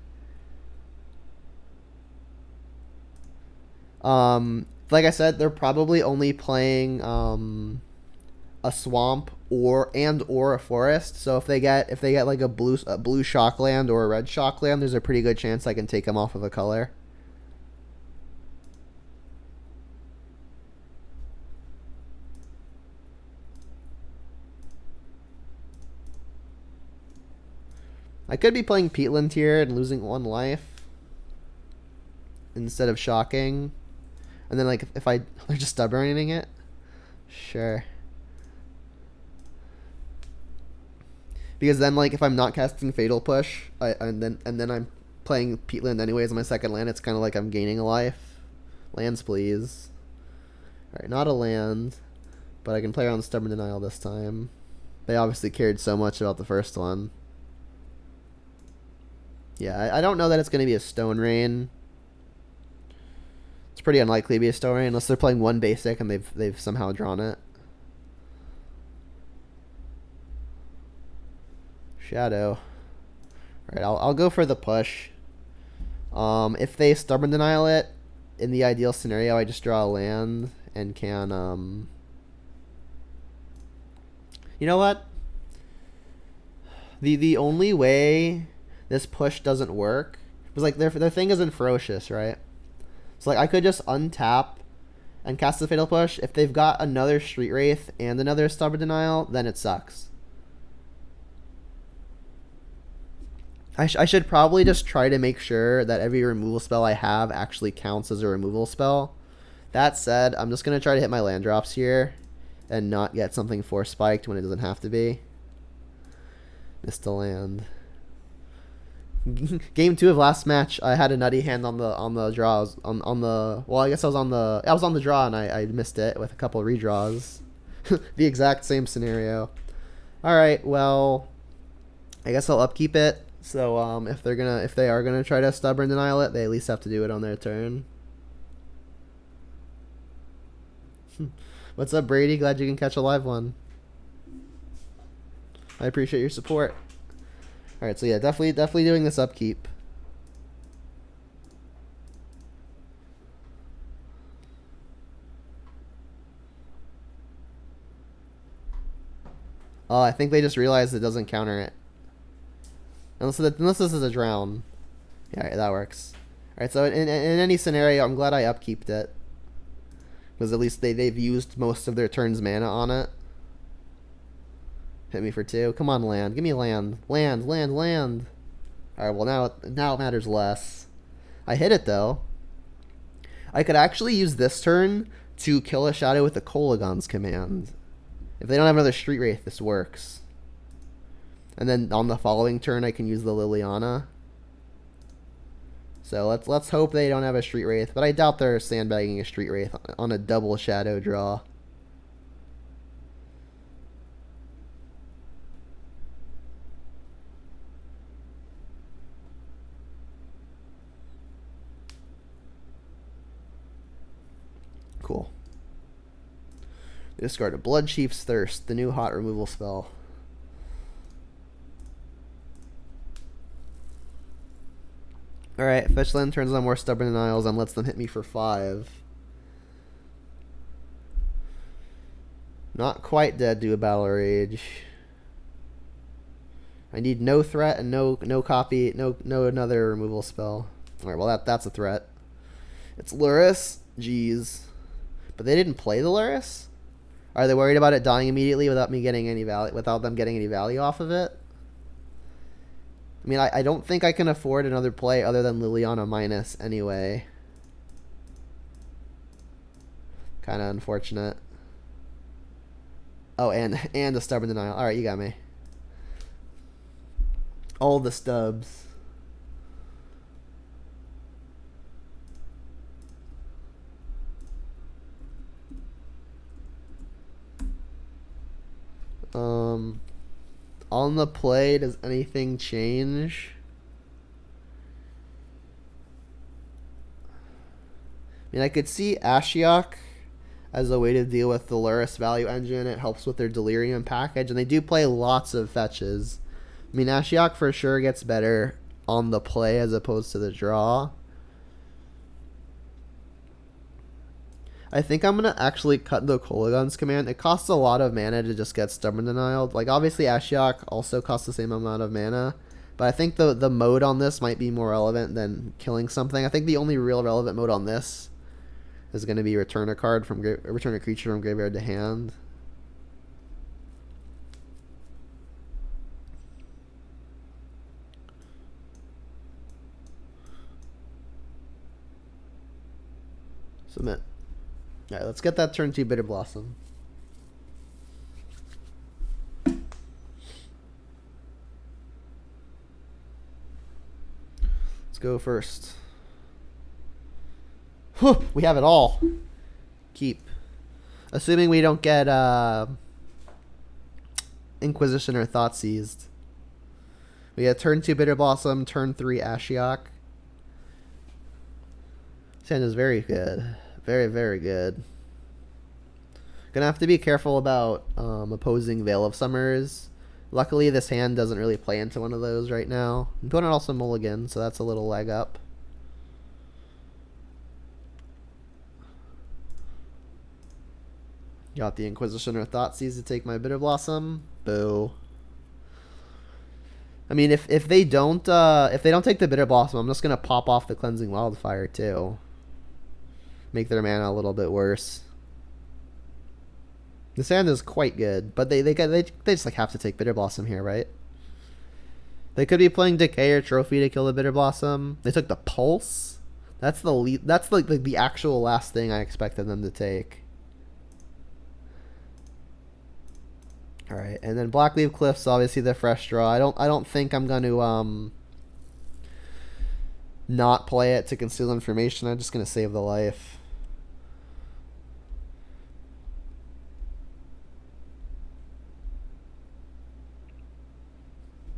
Like I said, they're probably only playing a swamp or a forest. So if they get like a blue shock land or a red shock land, there's a pretty good chance I can take them off of a color. I could be playing Peatland here and losing 1 life instead of shocking. And then, like, if they're just stubborning it, sure. Because then, like, if I'm not casting Fatal Push, and then I'm playing Peatland anyways on my second land, it's kind of like I'm gaining a life. Lands, please. All right, not a land, but I can play around Stubborn Denial this time. They obviously cared so much about the first one. Yeah, I don't know that it's going to be a Stone Rain. It's pretty unlikely to be a Stone Rain unless they're playing 1 basic and they've somehow drawn it. Shadow. Alright, I'll go for the push. If they Stubborn Denial it, in the ideal scenario, I just draw a land and can, you know what? The only way this push doesn't work was like their thing isn't ferocious, right? So like I could just untap and cast the Fatal Push. If they've got another Street Wraith and another Stubborn Denial, then it sucks. I should probably just try to make sure that every removal spell I have actually counts as a removal spell. That said, I'm just going to try to hit my land drops here and not get something force spiked when it doesn't have to be. Missed a land. Game 2 of last match, I had a nutty hand on the draws on the well, I guess I was on the draw and I missed it with a couple of redraws. The exact same scenario. All right, well, I guess I'll upkeep it. So if they are gonna try to Stubborn Denial it, they at least have to do it on their turn. What's up, Brady? Glad you can catch a live one. I appreciate your support. Alright, so yeah, definitely doing this upkeep. Oh, I think they just realized it doesn't counter it. Unless this is a drown. Yeah, that works. Alright, so in any scenario, I'm glad I upkeeped it. Because at least they've used most of their turn's mana on it. Hit me for 2. Come on, land. Give me a land. Land. Alright, well now it matters less. I hit it, though. I could actually use this turn to kill a shadow with the Kolaghan's Command. If they don't have another Street Wraith, this works. And then on the following turn, I can use the Liliana. So let's hope they don't have a Street Wraith, but I doubt they're sandbagging a Street Wraith on a double shadow draw. Cool. Discard a Blood Chief's Thirst, the new hot removal spell. Alright, fetch land turns on more Stubborn Denials and lets them hit me for 5. Not quite dead to a Battle Rage. I need no threat and no copy, no another removal spell. Alright, well that's a threat. It's Lurrus. Jeez. But they didn't play the Lurrus? Are they worried about it dying immediately without me getting any value, without them getting any value off of it? I mean, I don't think I can afford another play other than Liliana minus anyway. Kind of unfortunate. Oh, and a Stubborn Denial. All right, you got me. All the stubs. On the play, does anything change? I mean, I could see Ashiok as a way to deal with the Luris value engine. It helps with their Delirium package, and they do play lots of fetches. I mean, Ashiok for sure gets better on the play as opposed to the draw. I think I'm going to actually cut the Kolagun's command. It costs a lot of mana to just get Stubborn Denial. Like, obviously, Ashiok also costs the same amount of mana. But I think the mode on this might be more relevant than killing something. I think the only real relevant mode on this is going to be return a creature from graveyard to hand. Submit. Alright, let's get that turn 2 Bitter Blossom. Let's go first. Whew, we have it all. Keep. Assuming we don't get Inquisition or Thought Seized. We get turn 2 Bitter Blossom, turn 3 Ashiok. This hand is very good. Very, very good. Gonna have to be careful about opposing Veil of Summers. Luckily, this hand doesn't really play into one of those right now. Opponent also mulligan, so that's a little leg up. Got the Inquisition or Thoughtseize to take my Bitter Blossom. Boo. I mean, if they don't take the Bitter Blossom, I'm just gonna pop off the Cleansing Wildfire too. Make their mana a little bit worse. This hand is quite good, but they just like have to take Bitter Blossom here, right? They could be playing Decay or Trophy to kill the Bitter Blossom. They took the Pulse. That's like the actual last thing I expected them to take. All right, and then Blackleaf Cliffs, obviously the fresh draw. I don't think I'm going to not play it to conceal information. I'm just going to save the life.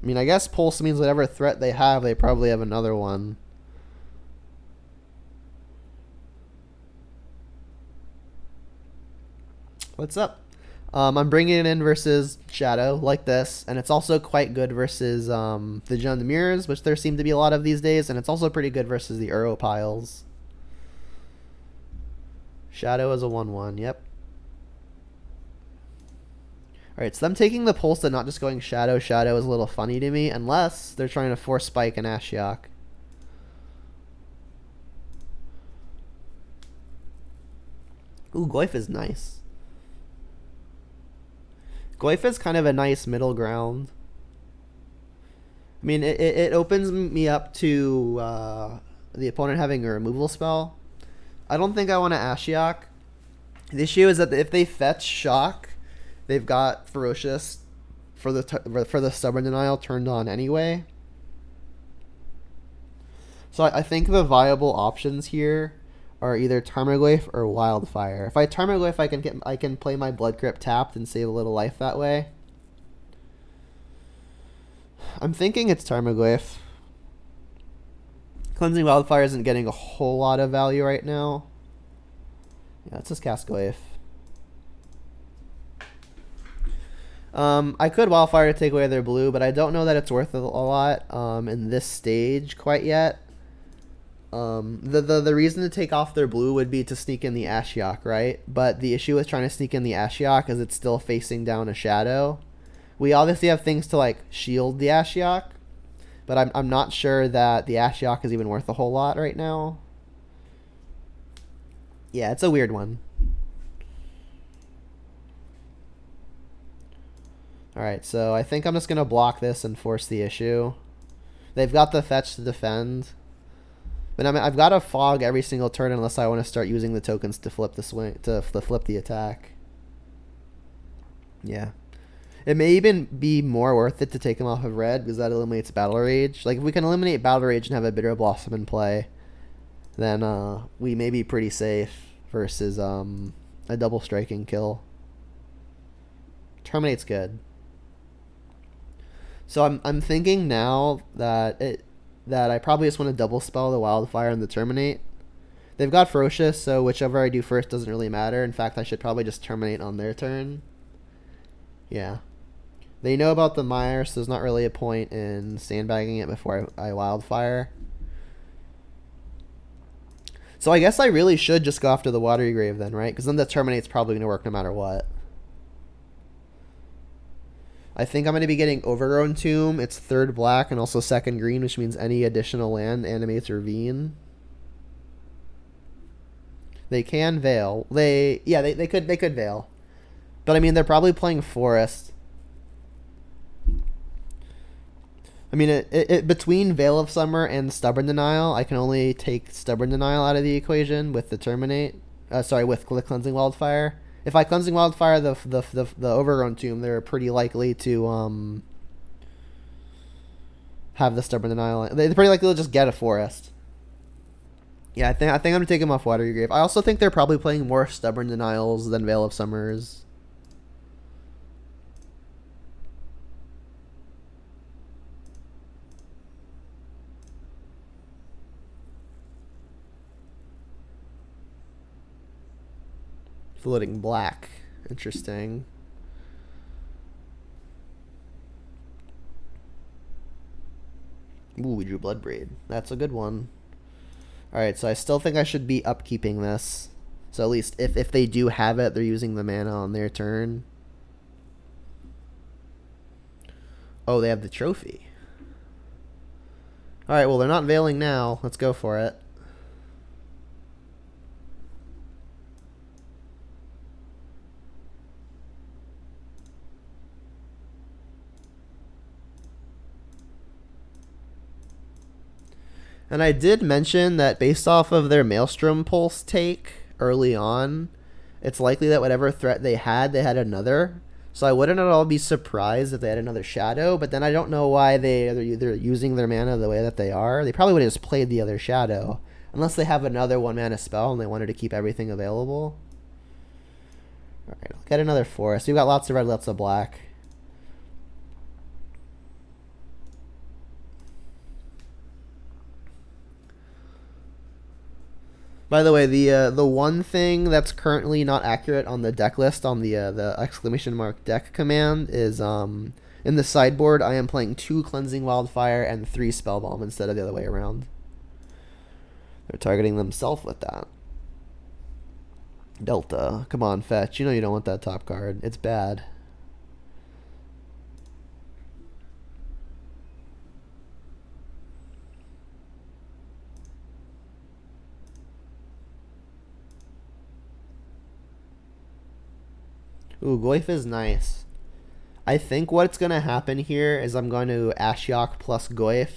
I mean, I guess Pulse means whatever threat they have, they probably have another one. What's up? I'm bringing it in versus Shadow like this, and it's also quite good versus the Jund Mirrors, which there seem to be a lot of these days, and it's also pretty good versus the Uro piles. Shadow is a 1/1, yep. Alright, so them taking the Pulse and not just going Shadow is a little funny to me, unless they're trying to force Spike and Ashiok. Ooh, Goyf is nice. Goyf is kind of a nice middle ground. I mean, it opens me up to the opponent having a removal spell. I don't think I want to Ashiok. The issue is that if they fetch Shock, they've got Ferocious for the Stubborn Denial turned on anyway. So I think the viable options here are either Tarmogoyf or Wildfire. If I Tarmogoyf, I can play my Blood Crypt tapped and save a little life that way. I'm thinking it's Tarmogoyf. Cleansing Wildfire isn't getting a whole lot of value right now. Yeah, let's just cast Goyf. I could Wildfire to take away their blue, but I don't know that it's worth a lot in this stage quite yet. The reason to take off their blue would be to sneak in the Ashiok, right? But the issue with trying to sneak in the Ashiok is it's still facing down a Shadow. We obviously have things to like shield the Ashiok, but I'm not sure that the Ashiok is even worth a whole lot right now. Yeah, it's a weird one. Alright, so I think I'm just going to block this and force the issue. They've got the fetch to defend. But I mean, I've got to fog every single turn unless I want to start using the tokens to flip the swing, to flip the attack. Yeah. It may even be more worth it to take him off of red because that eliminates Battle Rage. Like, if we can eliminate Battle Rage and have a Bitter Blossom in play, then we may be pretty safe versus a double striking kill. Terminate's good. So I'm thinking now that I probably just want to double spell the Wildfire and the Terminate. They've got Ferocious, so whichever I do first doesn't really matter. In fact, I should probably just Terminate on their turn. Yeah. They know about the Mire, so there's not really a point in sandbagging it before I Wildfire. So I guess I really should just go after the Watery Grave then, right? Because then the Terminate's probably going to work no matter what. I think I'm going to be getting Overgrown Tomb. It's 3rd black and also 2nd green, which means any additional land animates Ravine. They can Veil. They could Veil. But I mean, they're probably playing Forest. I mean, between Veil of Summer and Stubborn Denial, I can only take Stubborn Denial out of the equation with the Terminate. With the Cleansing Wildfire. If I Cleansing Wildfire the Overgrown Tomb, they're pretty likely to have the Stubborn Denial. They're pretty likely to just get a Forest. Yeah, I think I'm gonna take him off Watery Grave. I also think they're probably playing more Stubborn Denials than Veil of Summers. Floating black. Interesting. Ooh, we drew Bloodbraid. That's a good one. Alright, so I still think I should be upkeeping this. So at least if they do have it, they're using the mana on their turn. Oh, they have the trophy. Alright, well, they're not veiling now. Let's go for it. And I did mention that based off of their Maelstrom Pulse take early on, it's likely that whatever threat they had another. So I wouldn't at all be surprised if they had another Shadow, but then I don't know why they're using their mana the way that they are. They probably would have just played the other Shadow. Unless they have another 1-mana spell and they wanted to keep everything available. Alright, I'll get another Forest. We've got lots of red, lots of black. By the way, the one thing that's currently not accurate on the deck list on the exclamation mark deck command is in the sideboard I am playing 2 Cleansing Wildfire and 3 Spellbomb instead of the other way around. They're targeting themselves with that. Delta, come on, fetch. You know you don't want that top card. It's bad. Ooh, Goyf is nice. I think what's going to happen here is I'm going to Ashiok plus Goyf.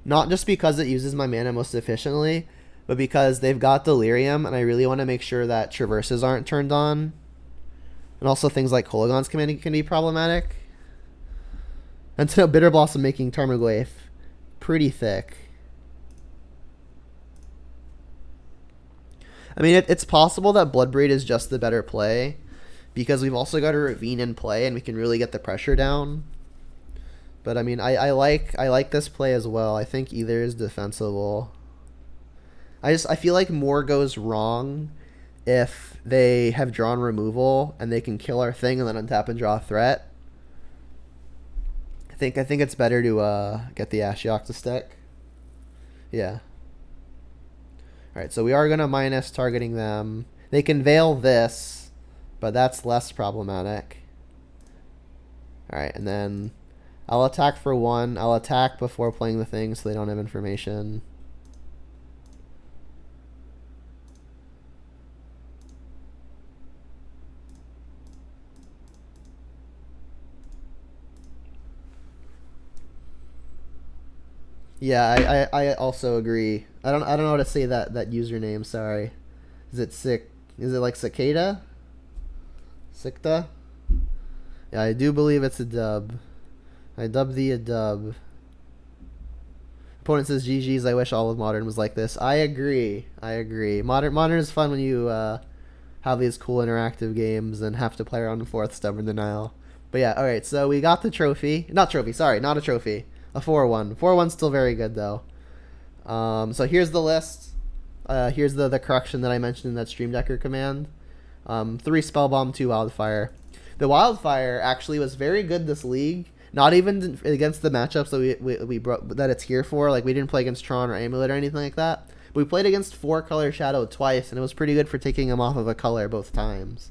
Not just because it uses my mana most efficiently, but because they've got Delirium, and I really want to make sure that Traverses aren't turned on. And also things like Kolagon's Command can be problematic. And so Bitter Blossom making Tarmogoyf pretty thick. I mean, it's possible that Bloodbraid is just the better play, because we've also got a Ravine in play, and we can really get the pressure down. But I mean, I like this play as well. I think either is defensible. I feel like more goes wrong if they have drawn removal and they can kill our thing and then untap and draw a threat. I think it's better to get the Ashiok to stick. Yeah. Alright, so we are going to minus targeting them. They can veil this, but that's less problematic. Alright, and then I'll attack for 1. I'll attack before playing the thing so they don't have information. Yeah, I also agree. I don't know how to say that username, sorry. Is it sick? Is it like Cicada? Sikta? Yeah, I do believe it's a dub. I dub thee a dub. Opponent says GG's, I wish all of Modern was like this. I agree. Modern is fun when you have these cool interactive games and have to play around fourth Stubborn Denial. But yeah, all right. So we got the trophy. Not trophy. Sorry, not a trophy. A 4-1. 4-1's still very good though. So here's the list. Here's the correction that I mentioned in that Stream Decker command. 3 Spellbomb, 2 Wildfire. The Wildfire actually was very good this league. Not even against the matchups that we brought, that it's here for. Like, we didn't play against Tron or Amulet or anything like that. But we played against 4-color Shadow twice, and it was pretty good for taking him off of a color both times.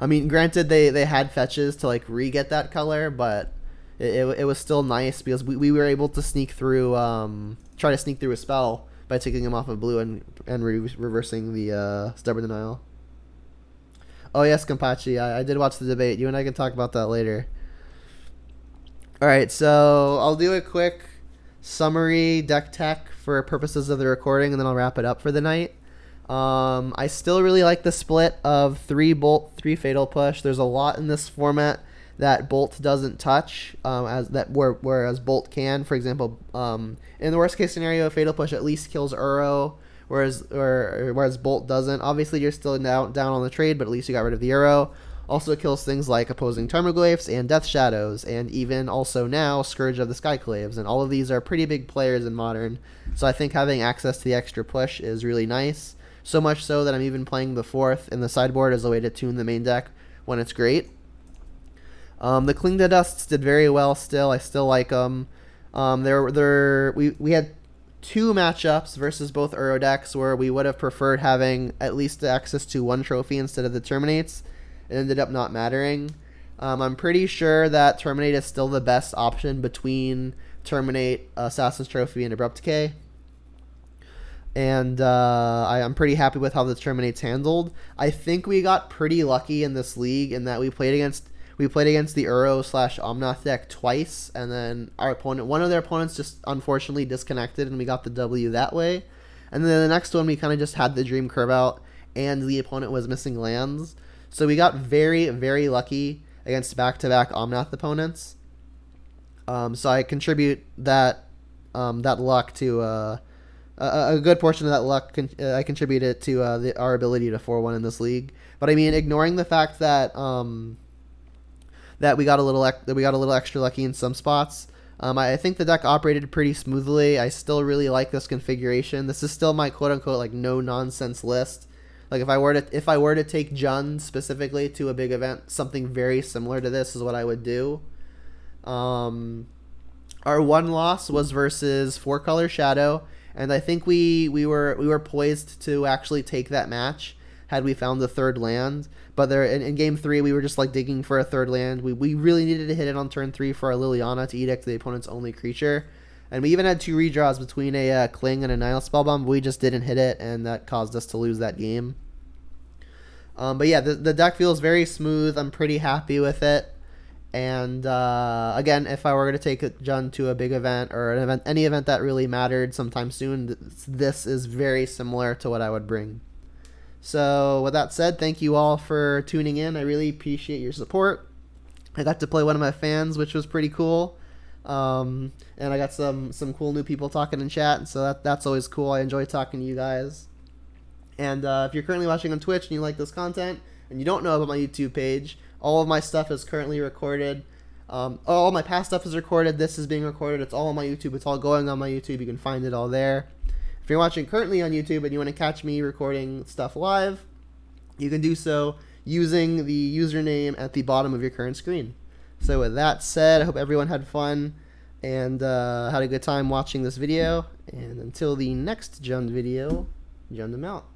I mean, granted, they had fetches to, like, re-get that color, but it was still nice because we were able to sneak through, try to sneak through a spell by taking him off of blue and reversing the Stubborn Denial. Oh, yes, Kampachi, I did watch the debate. You and I can talk about that later. Alright, so I'll do a quick summary deck tech for purposes of the recording, and then I'll wrap it up for the night. I still really like the split of 3 Bolt, 3 Fatal Push. There's a lot in this format that Bolt doesn't touch, whereas Bolt can. For example, in the worst case scenario, Fatal Push at least kills Uro, whereas Bolt doesn't. Obviously, you're still down on the trade, but at least you got rid of the Uro. Also kills things like opposing Tarmogoyfs and Death Shadows, and even also now Scourge of the Skyclaves, and all of these are pretty big players in Modern, so I think having access to the extra push is really nice, so much so that I'm even playing the 4th in the sideboard as a way to tune the main deck when it's great. The Cling to Dusts did very well still. I still like them. We had 2 matchups versus both Uro decks where we would have preferred having at least access to 1 trophy instead of the Terminates. It ended up not mattering. I'm pretty sure that Terminate is still the best option between Terminate, Assassin's Trophy, and Abrupt Decay. And I'm pretty happy with how the Terminate's handled. I think we got pretty lucky in this league in that we played against the Uro/Omnath deck twice, and then one of their opponents just unfortunately disconnected, and we got the W that way. And then the next one we kind of just had the Dream Curve out, and the opponent was missing lands. So we got very, very lucky against back-to-back Omnath opponents. So I contribute that luck to a good portion of that luck. I contribute it to our ability to 4-1 in this league. But I mean, ignoring the fact that that we got a little extra lucky in some spots, I think the deck operated pretty smoothly. I still really like this configuration. This is still my quote-unquote like no nonsense list. Like if I were to take Jund specifically to a big event, something very similar to this is what I would do. Our one loss was versus 4-color Shadow, and I think we were poised to actually take that match had we found the 3rd land. But there in game 3 we were just like digging for a 3rd land. We really needed to hit it on turn 3 for our Liliana to edict the opponent's only creature. And we even had 2 redraws between a Cling and a Nihil Spellbomb, but we just didn't hit it, and that caused us to lose that game. But yeah, the deck feels very smooth. I'm pretty happy with it. And again, if I were to take Jund to a big event or any event that really mattered sometime soon, this is very similar to what I would bring. So with that said, thank you all for tuning in. I really appreciate your support. I got to play one of my fans, which was pretty cool. And I got some cool new people talking in chat, and so that's always cool. I enjoy talking to you guys. And if you're currently watching on Twitch and you like this content and you don't know about my YouTube page, all of my stuff is currently recorded. All my past stuff is recorded. This is being recorded. It's all on my YouTube. It's all going on my YouTube. You can find it all there. If you're watching currently on YouTube and you want to catch me recording stuff live, you can do so using the username at the bottom of your current screen. So with that said, I hope everyone had fun and had a good time watching this video. And until the next Jund video, Jund them out.